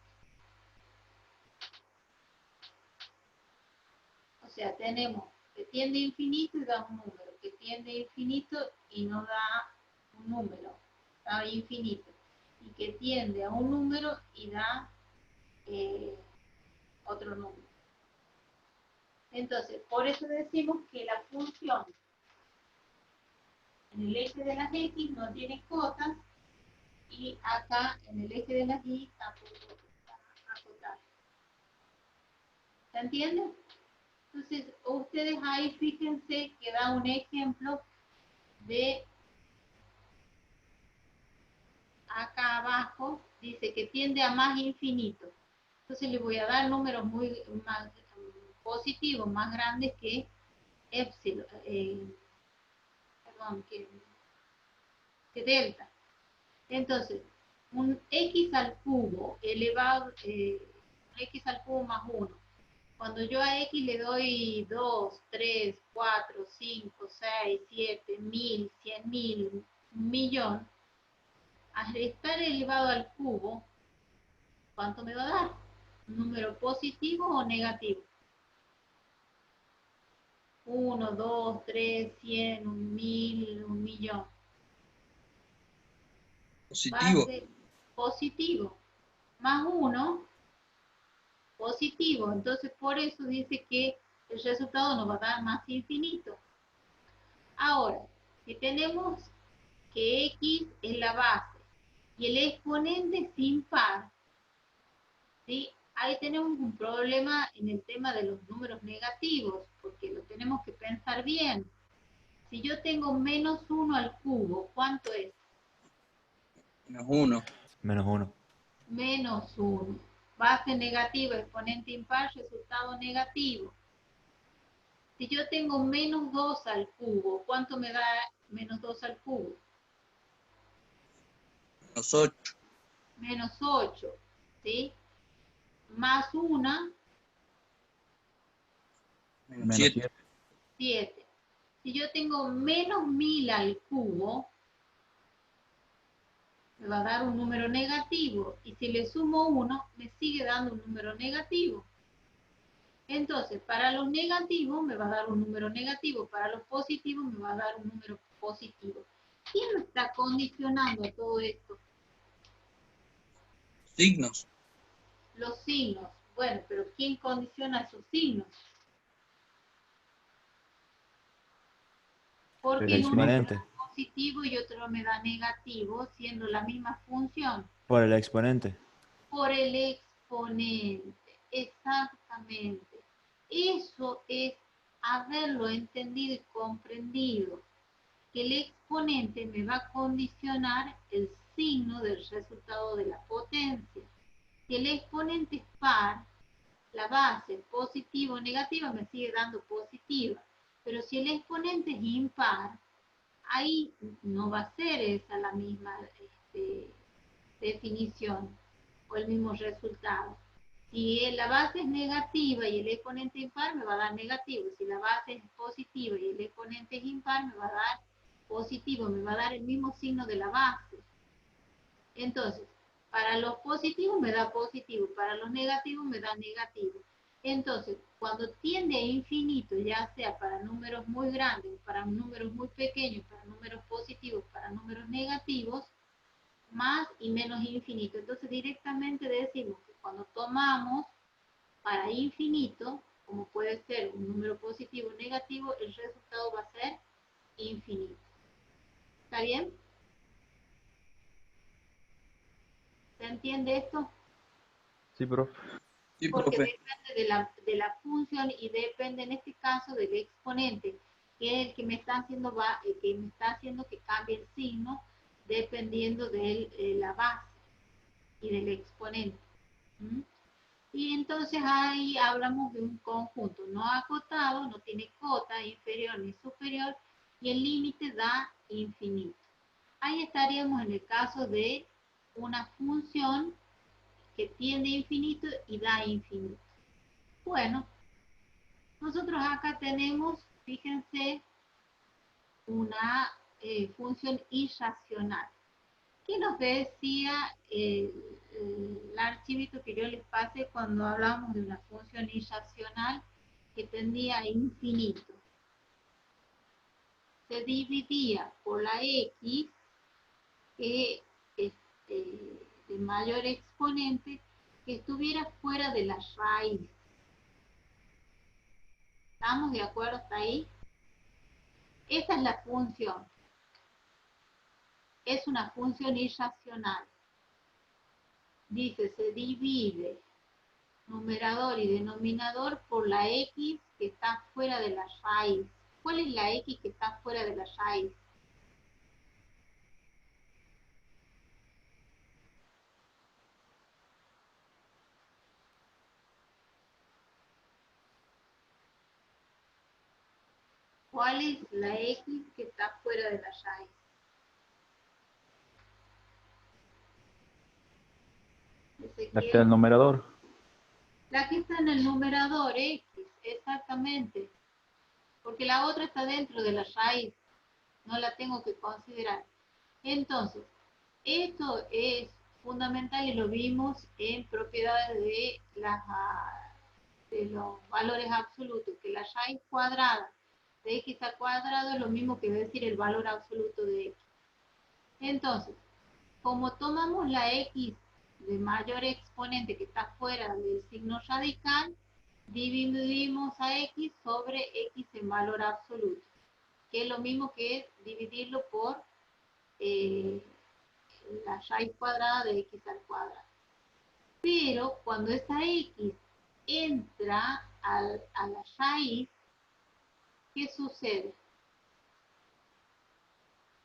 O sea, tenemos que tiende a infinito y da un número, que tiende a infinito y no da un número, da infinito, y que tiende a un número y da otro número. Entonces, por eso decimos que la función en el eje de las X no tiene cotas y acá en el eje de las Y tampoco está acotada. ¿Se entiende? Entonces, ustedes ahí fíjense que da un ejemplo de acá abajo, dice que tiende a más infinito. Entonces le voy a dar números muy más positivos, más grandes que epsilon, perdón, que delta. Entonces, un x al cubo elevado, x al cubo más 1. Cuando yo a x le doy 2, 3, 4, 5, 6, 7, 1000, 100.000, 1.000.000, al estar elevado al cubo, ¿cuánto me va a dar? ¿Un número positivo o negativo? 1, 2, 3, 100, 1.000, 1.000.000. Positivo. Va a ser positivo. Más 1, positivo. Entonces, por eso dice que el resultado nos va a dar más infinito. Ahora, si tenemos que x es la base y el exponente es impar, ¿sí?, ahí tenemos un problema en el tema de los números negativos, porque lo tenemos que pensar bien. Si yo tengo menos 1 al cubo, ¿cuánto es? Menos 1. Menos 1. Menos 1. Base negativa, exponente impar, resultado negativo. Si yo tengo menos 2 al cubo, ¿cuánto me da menos 2 al cubo? Menos 8. Menos 8, ¿sí? Más 1, Menos Menos 7. 7. Si yo tengo menos 1000 al cubo, me va a dar un número negativo. Y si le sumo 1, me sigue dando un número negativo. Entonces, para los negativos me va a dar un número negativo. Para los positivos me va a dar un número positivo. ¿Quién me está condicionando a todo esto? Signos. Los signos. Bueno, pero ¿quién condiciona esos signos? El Porque uno me exponente. da positivo y otro me da negativo, siendo la misma función. Por el exponente. Por el exponente. Exactamente. Eso es haberlo entendido y comprendido. Que el exponente me va a condicionar el signo del resultado de la potencia. Si el exponente es par, la base positiva o negativa me sigue dando positiva. Pero si el exponente es impar, ahí no va a ser esa la misma definición o el mismo resultado. Si la base es negativa y el exponente impar, me va a dar negativo. Si la base es positiva y el exponente es impar, me va a dar positivo, me va a dar el mismo signo de la base. Entonces, para los positivos me da positivo, para los negativos me da negativo. Entonces, cuando tiende a infinito, ya sea para números muy grandes, para números muy pequeños, para números positivos, para números negativos, más y menos infinito. Entonces, directamente decimos que cuando tomamos para infinito, como puede ser un número positivo o negativo, el resultado va a ser infinito. ¿Está bien? ¿Se entiende esto? Sí, profe. Sí, Porque profe. depende de la función y depende en este caso del exponente, que es el que me está haciendo, que cambie el signo dependiendo de la base y del exponente. ¿Mm? Y entonces ahí hablamos de un conjunto no acotado, no tiene cota inferior ni superior, y el límite da infinito. Ahí estaríamos en el caso de una función que tiende a infinito y da infinito. Bueno, nosotros acá tenemos, fíjense, una función irracional. ¿Qué nos decía el archivito que yo les pasé cuando hablamos de una función irracional que tendía a infinito? Se dividía por la x, que es de mayor exponente, que estuviera fuera de la raíz. ¿Estamos de acuerdo hasta ahí? Esa es la función. Es una función irracional. Dice, se divide numerador y denominador por la x que está fuera de la raíz. ¿Cuál es la x que está fuera de la raíz? ¿Cuál es la x que está fuera de la raíz? La que está en el numerador. La que está en el numerador, x, exactamente. Porque la otra está dentro de la raíz. No la tengo que considerar. Entonces, esto es fundamental y lo vimos en propiedades de los valores absolutos, que la raíz cuadrada de x al cuadrado es lo mismo que decir el valor absoluto de x. Entonces, como tomamos la x de mayor exponente que está fuera del signo radical, dividimos a x sobre x en valor absoluto, que es lo mismo que dividirlo por la raíz cuadrada de x al cuadrado. Pero cuando esa x entra a la raíz, ¿qué sucede?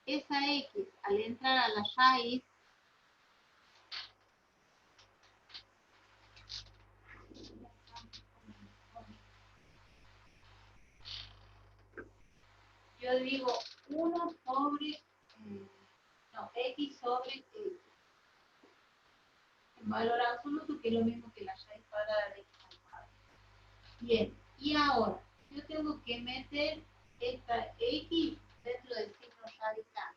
Esa x al entrar a la raíz yo digo 1 sobre, x sobre x, en valor absoluto, que es lo mismo que la raíz cuadrada de x al cuadrado. Bien, y ahora, yo tengo que meter esta x dentro del signo radical.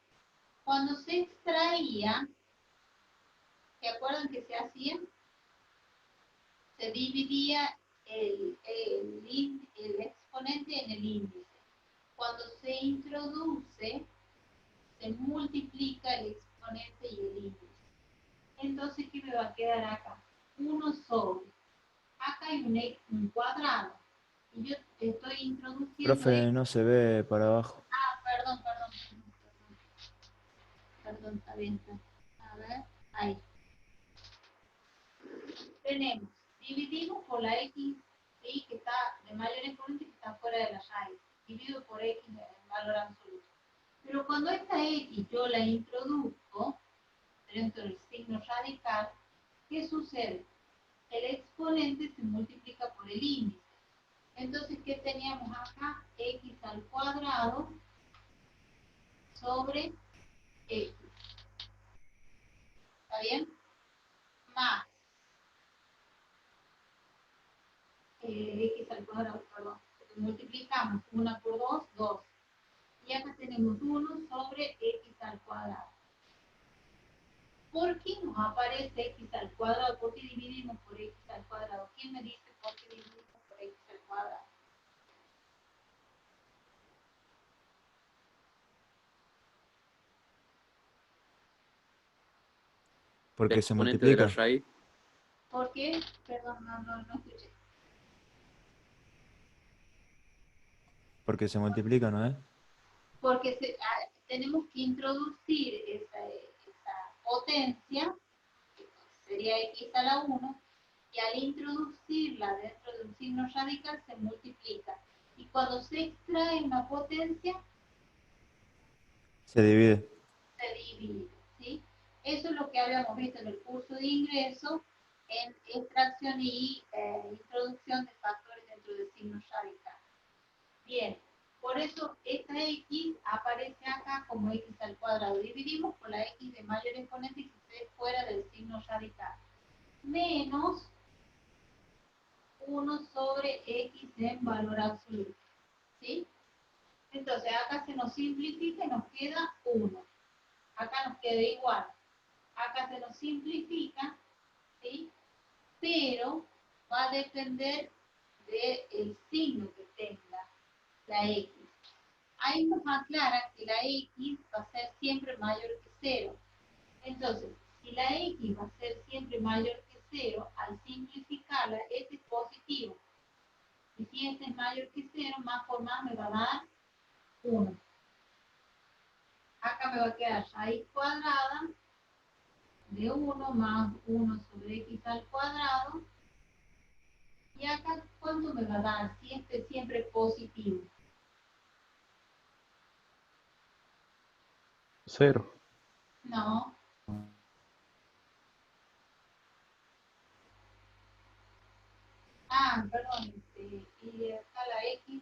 Cuando se extraía, ¿se acuerdan que se hacía? Se dividía el exponente en el índice. Cuando se introduce, se multiplica el exponente y el índice. Entonces, ¿qué me va a quedar acá? 1 sobre. Acá hay un cuadrado. Y yo estoy introduciendo... Profe, no se ve para abajo. Perdón. Perdón, está bien. A ver, ahí. Tenemos, dividimos por la x, ¿sí? Que está de mayor exponente, que está fuera de la raíz. Dividido por x en valor absoluto. Pero cuando esta x yo la introduzco dentro del signo radical, ¿qué sucede? El exponente se multiplica por el índice. Entonces, ¿qué teníamos acá? X al cuadrado sobre x. ¿Está bien? Más x al cuadrado, perdón. Multiplicamos 1 por 2, 2. Y acá tenemos 1 sobre x al cuadrado. ¿Por qué nos aparece x al cuadrado? ¿Por qué dividimos por x al cuadrado? ¿Quién me dice por qué dividimos por x al cuadrado? Porque El se exponente de la multiplica. raíz. ¿Por qué? Perdón, no escuché. Porque se multiplica, ¿no es? Porque tenemos que introducir esa potencia, que sería x a la 1, y al introducirla dentro de un signo radical se multiplica. Y cuando se extrae una potencia, Se divide. se divide, ¿sí? Eso es lo que habíamos visto en el curso de ingreso en extracción y introducción de factores dentro de signos radicales. Bien, por eso esta x aparece acá como x al cuadrado. Dividimos por la x de mayor exponente que esté fuera del signo radical. Menos 1 sobre x en valor absoluto. ¿Sí? Entonces acá se nos simplifica y nos queda 1. Acá nos queda igual. Acá se nos simplifica, ¿sí? Pero va a depender del signo que tenga la x. Ahí nos aclara que la x va a ser siempre mayor que 0. Entonces, si la x va a ser siempre mayor que 0, al simplificarla, este es positivo. Y si este es mayor que 0, más por más me va a dar 1. Acá me va a quedar raíz cuadrada de 1 más 1 sobre x al cuadrado. Y acá, ¿cuánto me va a dar? Si este es siempre positivo. 0. No. Perdón. Y acá la x,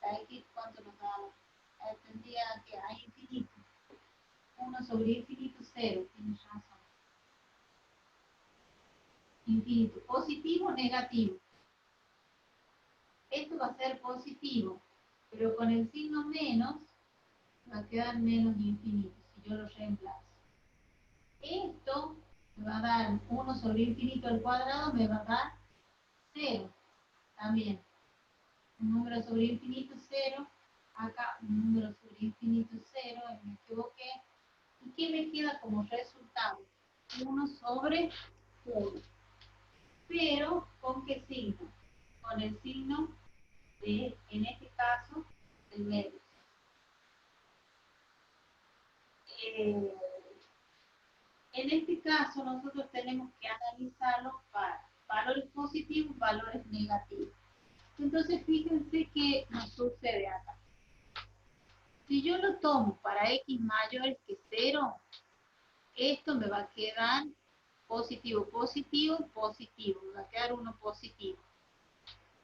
la x, ¿cuánto nos da? Tendría que a infinito. 1 sobre infinito, 0. Tienes razón. Infinito. Positivo o negativo. Esto va a ser positivo, pero con el signo menos va a quedar menos infinito, si yo lo reemplazo. Esto me va a dar 1 sobre infinito al cuadrado, me va a dar 0 también. Un número sobre infinito 0, acá un número sobre infinito 0, me equivoqué. ¿Y qué me queda como resultado? 1 sobre 1. Pero, ¿con qué signo? Con el signo de, en este caso, el medio. En este caso, nosotros tenemos que analizarlo para valores positivos y valores negativos. Entonces, fíjense qué nos sucede acá. Si yo lo tomo para x mayor que 0, esto me va a quedar positivo, positivo, positivo. Me va a quedar 1 positivo.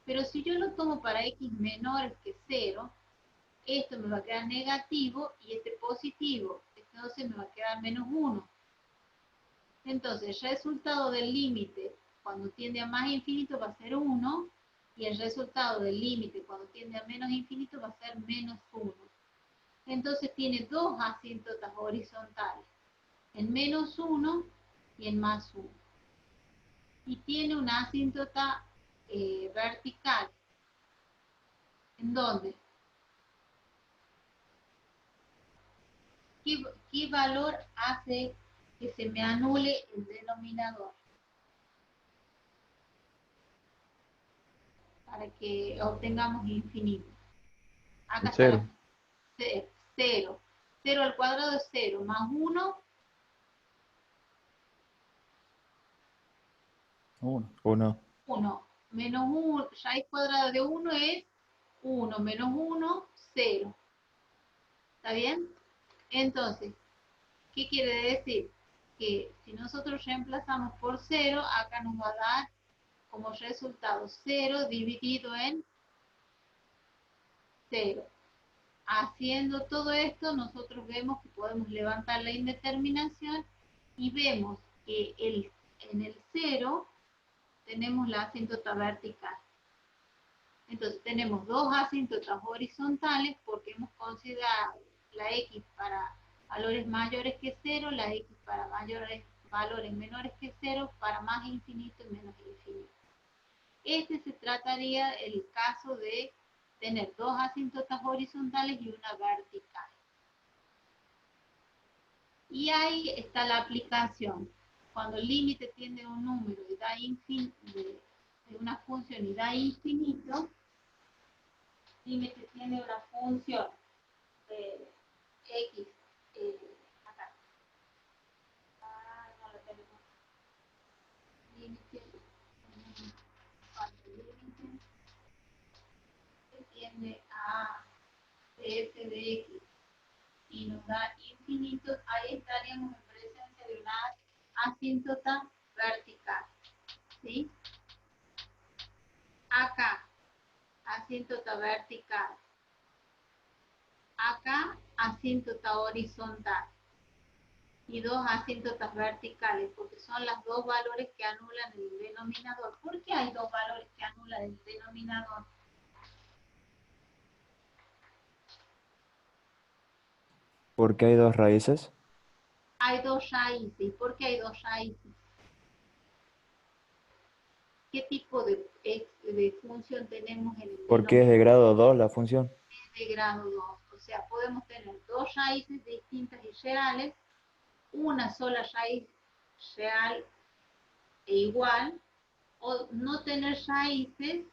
Pero si yo lo tomo para x menor que 0, esto me va a quedar negativo y este positivo. Entonces me va a quedar menos 1. Entonces, el resultado del límite cuando tiende a más infinito va a ser 1 y el resultado del límite cuando tiende a menos infinito va a ser menos 1. Entonces tiene dos asíntotas horizontales, en menos 1 y en más 1. Y tiene una asíntota vertical. ¿En dónde? ¿Qué valor hace que se me anule el denominador? Para que obtengamos infinito. Acá está 0. 0. 0 al cuadrado es 0, más 1, 1. 1. Menos 1, raíz cuadrada de 1 es 1, menos 1, 0. ¿Está bien? Entonces, ¿qué quiere decir? Que si nosotros reemplazamos por 0, acá nos va a dar como resultado 0 dividido en 0. Haciendo todo esto, nosotros vemos que podemos levantar la indeterminación y vemos que en el 0 tenemos la asíntota vertical. Entonces tenemos dos asíntotas horizontales porque hemos considerado la X para valores mayores que 0, la X para valores menores que 0, para más infinito y menos infinito. Este se trataría el caso de tener dos asíntotas horizontales y una vertical. Y ahí está la aplicación. Cuando el límite tiene un número y da de una función y da infinito, límite tiene una función de X, acá. No lo tenemos. Límite, cuando el límite se tiende a f de X y nos da infinito, ahí estaríamos en presencia de una asíntota vertical. ¿Sí? Acá, asíntota vertical. Acá, asíntota horizontal. Y dos asíntotas verticales, porque son los dos valores que anulan el denominador. ¿Por qué hay dos valores que anulan el denominador? ¿Por qué hay dos raíces? Hay dos raíces. ¿Y por qué hay dos raíces? ¿Qué tipo de función tenemos en el ¿Por qué es de grado 2 la función? de grado 2? O sea, podemos tener dos raíces distintas y reales, una sola raíz real e igual, o no tener raíces,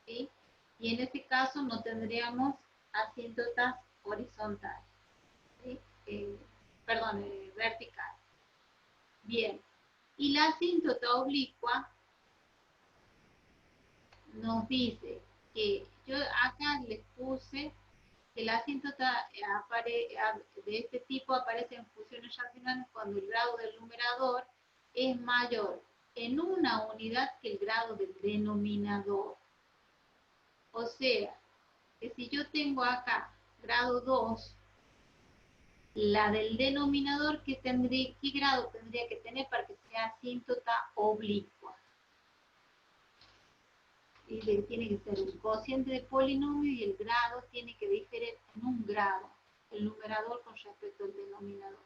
¿sí? Y en este caso no tendríamos asíntotas horizontales, ¿sí? Vertical. Bien, y la asíntota oblicua nos dice que yo acá les puse que la asíntota de este tipo aparece en funciones racionales cuando el grado del numerador es mayor en una unidad que el grado del denominador. O sea, que si yo tengo acá grado 2, la del denominador, ¿qué grado tendría que tener para que sea asíntota oblicua? Tiene que ser un cociente de polinomio y el grado tiene que diferir en un grado, el numerador con respecto al denominador.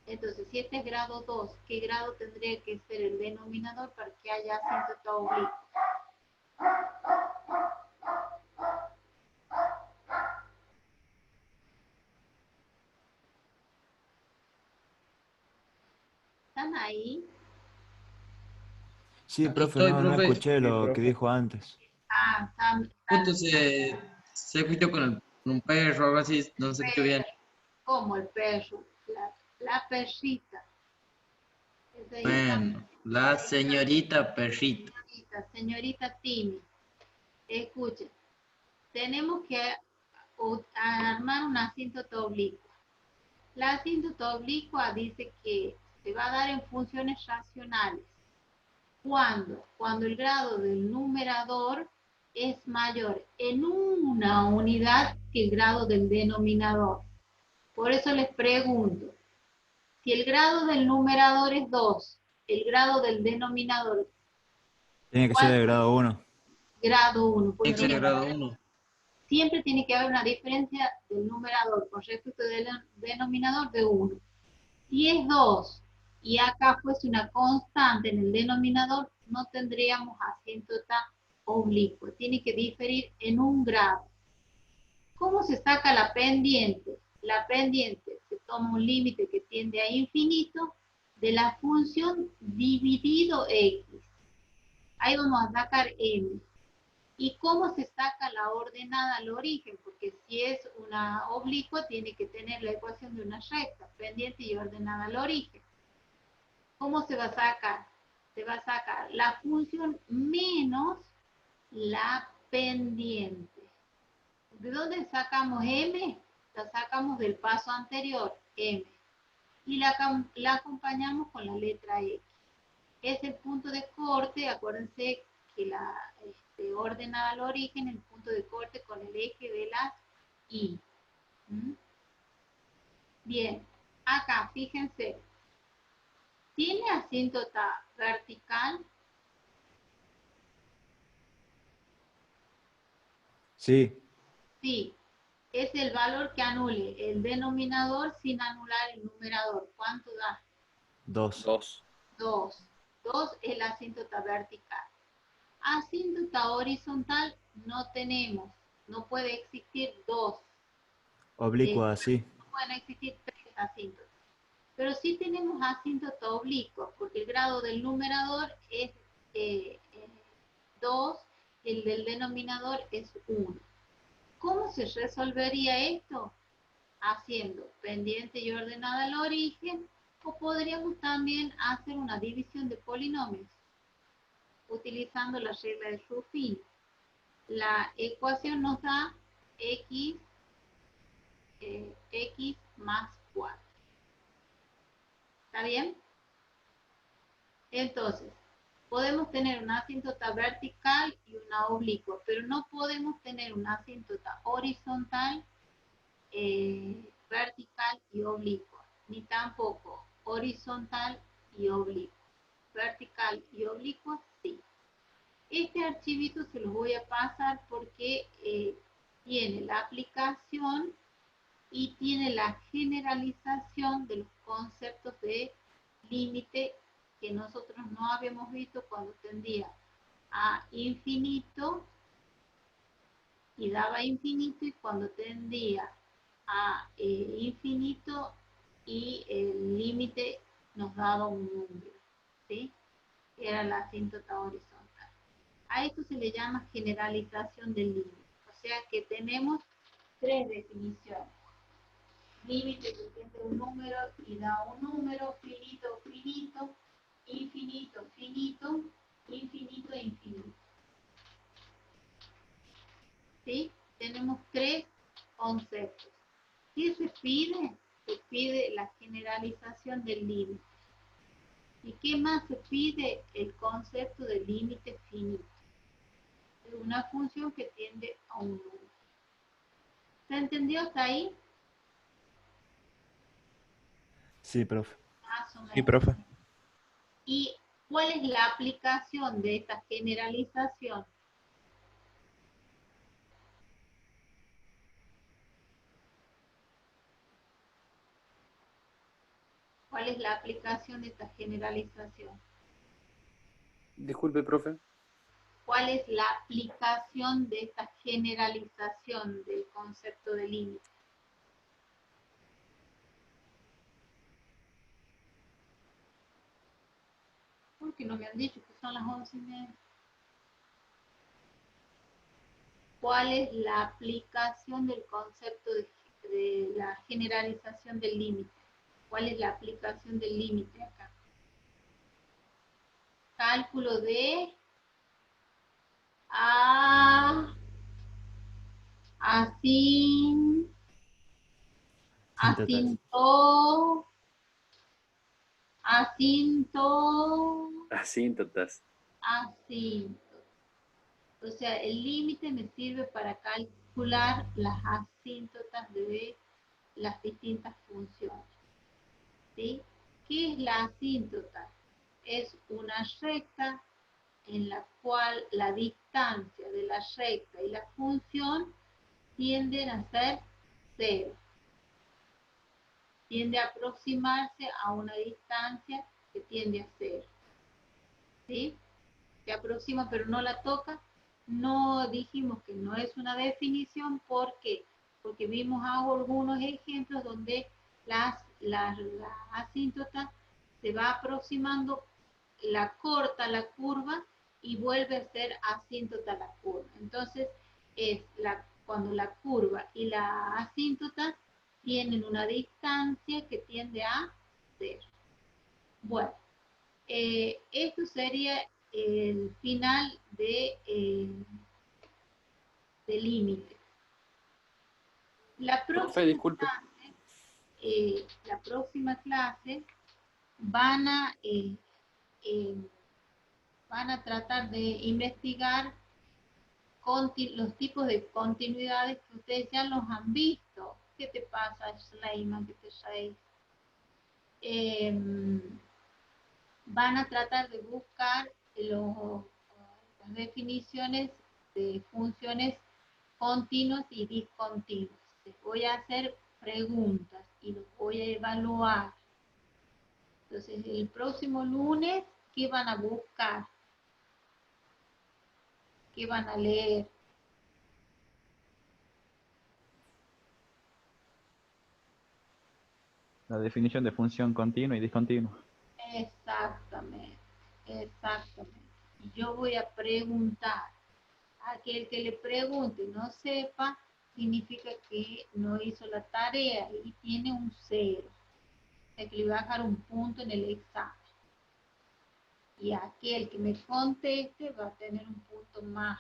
Entonces, si este es grado 2, ¿qué grado tendría que ser el denominador para que haya asíntota oblicua? ¿Están ahí? Sí, Aquí profe, estoy, no profe. escuché lo que profe. dijo antes. Están Justo se escuchó con un perro o algo así, no se escuchó bien. como el perro, la perrita. Bueno, la señorita perrita. Señorita Tini, escuchen, tenemos que armar una asíntota oblicua. La asíntota oblicua dice que se va a dar en funciones racionales. Cuando el grado del numerador es mayor en una unidad que el grado del denominador. Por eso les pregunto, si el grado del numerador es 2, el grado del denominador, Tiene que ser ¿cuál de es? grado 1. Grado 1. Porque Tiene que ser grado 1. siempre tiene que haber una diferencia del numerador con respecto del denominador de 1. Si es 2 y acá fuese una constante en el denominador, no tendríamos asíntota oblicua. Tiene que diferir en un grado. ¿Cómo se saca la pendiente? La pendiente se toma un límite que tiende a infinito de la función dividido x. Ahí vamos a sacar m. ¿Y cómo se saca la ordenada al origen? Porque si es una oblicua, tiene que tener la ecuación de una recta, pendiente y ordenada al origen. ¿Cómo se va a sacar? Se va a sacar la función menos la pendiente. ¿De dónde sacamos m? La sacamos del paso anterior, m. Y la acompañamos con la letra x. Es el punto de corte, acuérdense que la ordenada al origen, el punto de corte con el eje de la y. Bien, acá fíjense, ¿Tiene asíntota vertical? Sí, Sí. Es el valor que anule el denominador sin anular el numerador. ¿Cuánto da? 2. 2. 2. 2 es la asíntota vertical. Asíntota horizontal no tenemos. No puede existir 2. Oblicua, sí. No pueden existir 3 asíntotas. Pero sí tenemos asíntota oblicua, porque el grado del numerador es 2, el del denominador es 1. ¿Cómo se resolvería esto? Haciendo pendiente y ordenada al origen, o podríamos también hacer una división de polinomios, utilizando la regla de Ruffin. La ecuación nos da x más 4. ¿Está bien? Entonces, podemos tener una asíntota vertical y una oblicua, pero no podemos tener una asíntota horizontal, vertical y oblicua, ni tampoco horizontal y oblicua. Vertical y oblicua, sí. Este archivito se los voy a pasar porque tiene la aplicación y tiene la generalización de los conceptos de límite que nosotros no habíamos visto cuando tendía a infinito y daba infinito, y cuando tendía a infinito y el límite nos daba un número, ¿sí? Era la asíntota horizontal. A esto se le llama generalización del límite. O sea que tenemos 3 definiciones. Límite que tiene un número y da un número, finito, finito, infinito, finito, infinito, infinito. ¿Sí? Tenemos 3 conceptos. ¿Qué se pide? Se pide la generalización del límite. ¿Y qué más se pide? El concepto de límite finito. Es una función que tiende a un número. ¿Se entendió hasta ahí? Sí, profe. Más o menos. Sí, profe. ¿Y cuál es la aplicación de esta generalización? ¿Cuál es la aplicación de esta generalización? Disculpe, profe. ¿Cuál es la aplicación de esta generalización del concepto de límite? Porque no me han dicho que son las 11:30. ¿Cuál es la aplicación del concepto de la generalización del límite? ¿Cuál es la aplicación del límite acá? Cálculo de Síntetas. Asíntotas. asíntotas. O sea, el límite me sirve para calcular las asíntotas de las distintas funciones. ¿Sí? ¿Qué es la asíntota? Es una recta en la cual la distancia de la recta y la función tienden a ser 0. Tiende a aproximarse a una distancia que tiende a 0. ¿Sí? Se aproxima pero no la toca. No dijimos que no es una definición. ¿Por qué? Porque vimos algunos ejemplos donde la asíntota se va aproximando, la corta la curva y vuelve a ser asíntota la curva. Entonces, cuando la curva y la asíntota tienen una distancia que tiende a 0. Bueno, esto sería el final de límite. La Profe, disculpe. próxima clase van a tratar de investigar los tipos de continuidades que ustedes ya los han visto. ¿Qué te pasa, Schleiman? ¿Qué te reís? van a tratar de buscar las definiciones de funciones continuas y discontinuas. Les voy a hacer preguntas y los voy a evaluar. Entonces, el próximo lunes, ¿qué van a buscar? ¿Qué van a leer? La definición de función continua y discontinua. Exactamente, exactamente. Y yo voy a preguntar. Aquel que le pregunte y no sepa, significa que no hizo la tarea y tiene un 0. O sea que le va a dejar un punto en el examen. Y aquel que me conteste va a tener un punto más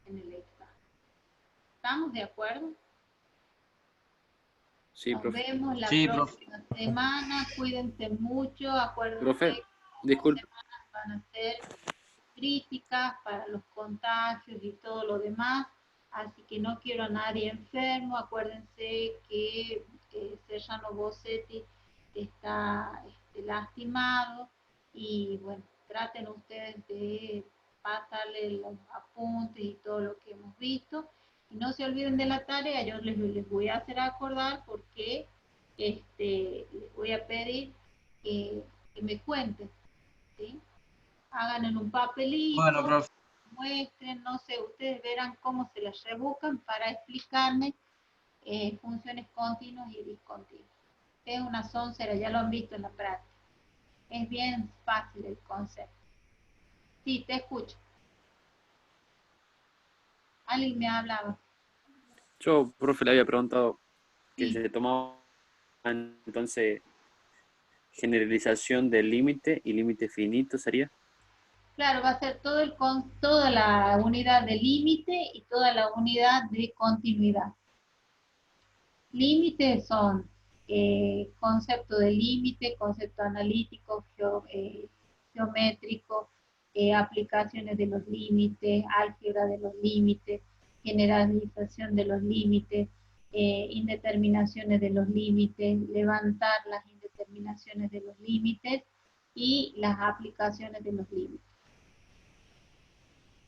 en el examen. ¿Estamos de acuerdo? Sí, Nos profe. vemos la Sí, profe. próxima semana. Cuídense mucho. Acuérdense Profe, que las disculpe. semanas van a ser críticas para los contagios y todo lo demás. Así que no quiero a nadie enfermo. Acuérdense que Serrano Bossetti está lastimado. Y bueno, traten ustedes de pasarle los apuntes y todo lo que hemos visto. Y no se olviden de la tarea, yo les voy a hacer acordar porque les voy a pedir que me cuenten, ¿sí? Hagan en un papelito, Bueno, profe. muestren, no sé, ustedes verán cómo se las rebuscan para explicarme funciones continuas y discontinuas. Es una soncera, ya lo han visto en la práctica. Es bien fácil el concepto. Sí, te escucho. Alguien me hablaba. Yo, profe, le había preguntado que Sí. se tomaba entonces generalización del límite y límite finito, ¿sería? Claro, va a ser toda la unidad de límite y toda la unidad de continuidad. Límites son concepto de límite, concepto analítico, geométrico, aplicaciones de los límites, álgebra de los límites, generalización de los límites, indeterminaciones de los límites, levantar las indeterminaciones de los límites y las aplicaciones de los límites.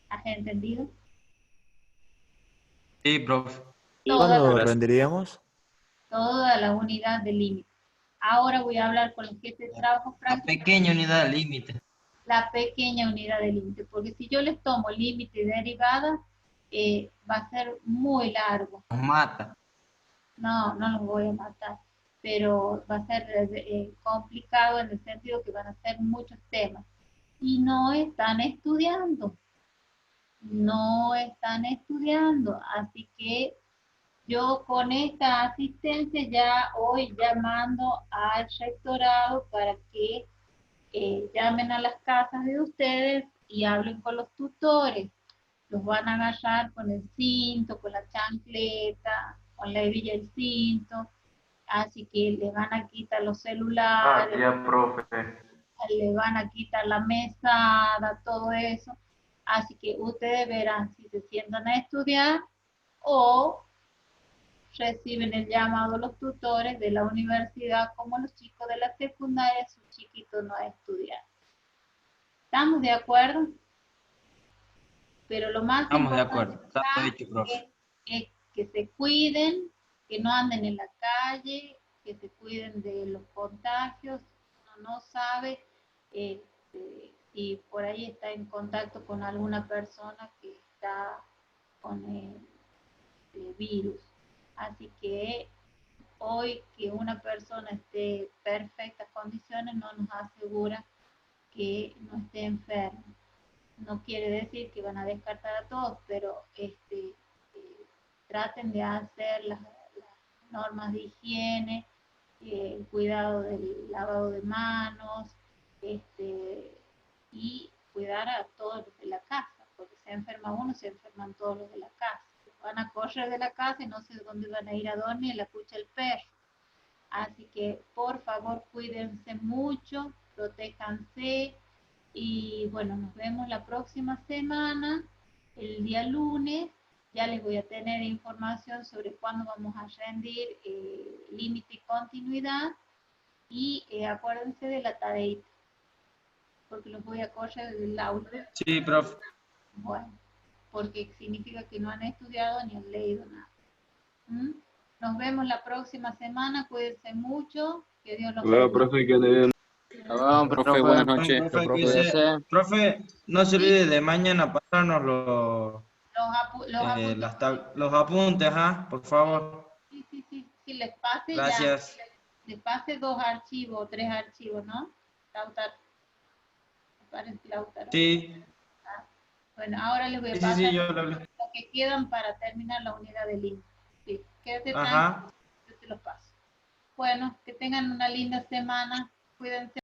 ¿Has entendido? Sí, profe. Toda ¿Cuándo Gracias. rendiríamos? toda la unidad de límite. Ahora voy a hablar con los jefes de trabajo La práctico, pequeña unidad de límite. la pequeña unidad de límite, porque si yo les tomo límite y derivada, va a ser muy largo. Nos mata. No, no los voy a matar, pero va a ser complicado en el sentido que van a ser muchos temas. Y no están estudiando, así que yo con esta asistencia ya hoy llamando al rectorado para que llamen a las casas de ustedes y hablen con los tutores. Los van a agarrar con el cinto, con la chancleta, con la hebilla del cinto, así que le van a quitar los celulares, profe. le van a quitar la mesada, todo eso. Así que ustedes verán si se sientan a estudiar o reciben el llamado los tutores de la universidad, como los chicos de la secundaria, sus chiquitos no estudian. ¿Estamos de acuerdo? Pero lo más Estamos de importante acuerdo. Está acá dicho, profe. es que se cuiden, que no anden en la calle, que se cuiden de los contagios. Uno no sabe si por ahí está en contacto con alguna persona que está con el virus. Así que hoy que una persona esté en perfectas condiciones no nos asegura que no esté enfermo. No quiere decir que van a descartar a todos, pero traten de hacer las normas de higiene, el cuidado del lavado de manos, y cuidar a todos los de la casa, porque se enferma uno, se enferman todos los de la casa. Van a correr de la casa y no sé dónde van a ir a dormir, la pucha el perro. Así que por favor cuídense mucho, protéjanse y bueno, nos vemos la próxima semana, el día lunes. Ya les voy a tener información sobre cuándo vamos a rendir límite y continuidad y acuérdense de la tareita. porque los voy a correr del aula. Sí, profe. Bueno, porque significa que no han estudiado ni han leído nada. ¿Mm? Nos vemos la próxima semana, cuídense mucho, que Dios los Luego, bendiga. profe, que te bien. Vamos, profe, buenas Bueno, noches. profe, Cuídese. profe, no se olvide de mañana pasarnos los apuntes, ¿ah? Por favor. Sí, les pase Gracias. ya, les pase 2 archivos, 3 archivos, ¿no? Lautaro. Parece Lautaro. Sí, Bueno, ahora les voy a sí, pasar sí, yo lo los que quedan para terminar la unidad de línea. Sí, quédate Ajá. tranquilo, yo te los paso. Bueno, que tengan una linda semana, cuídense.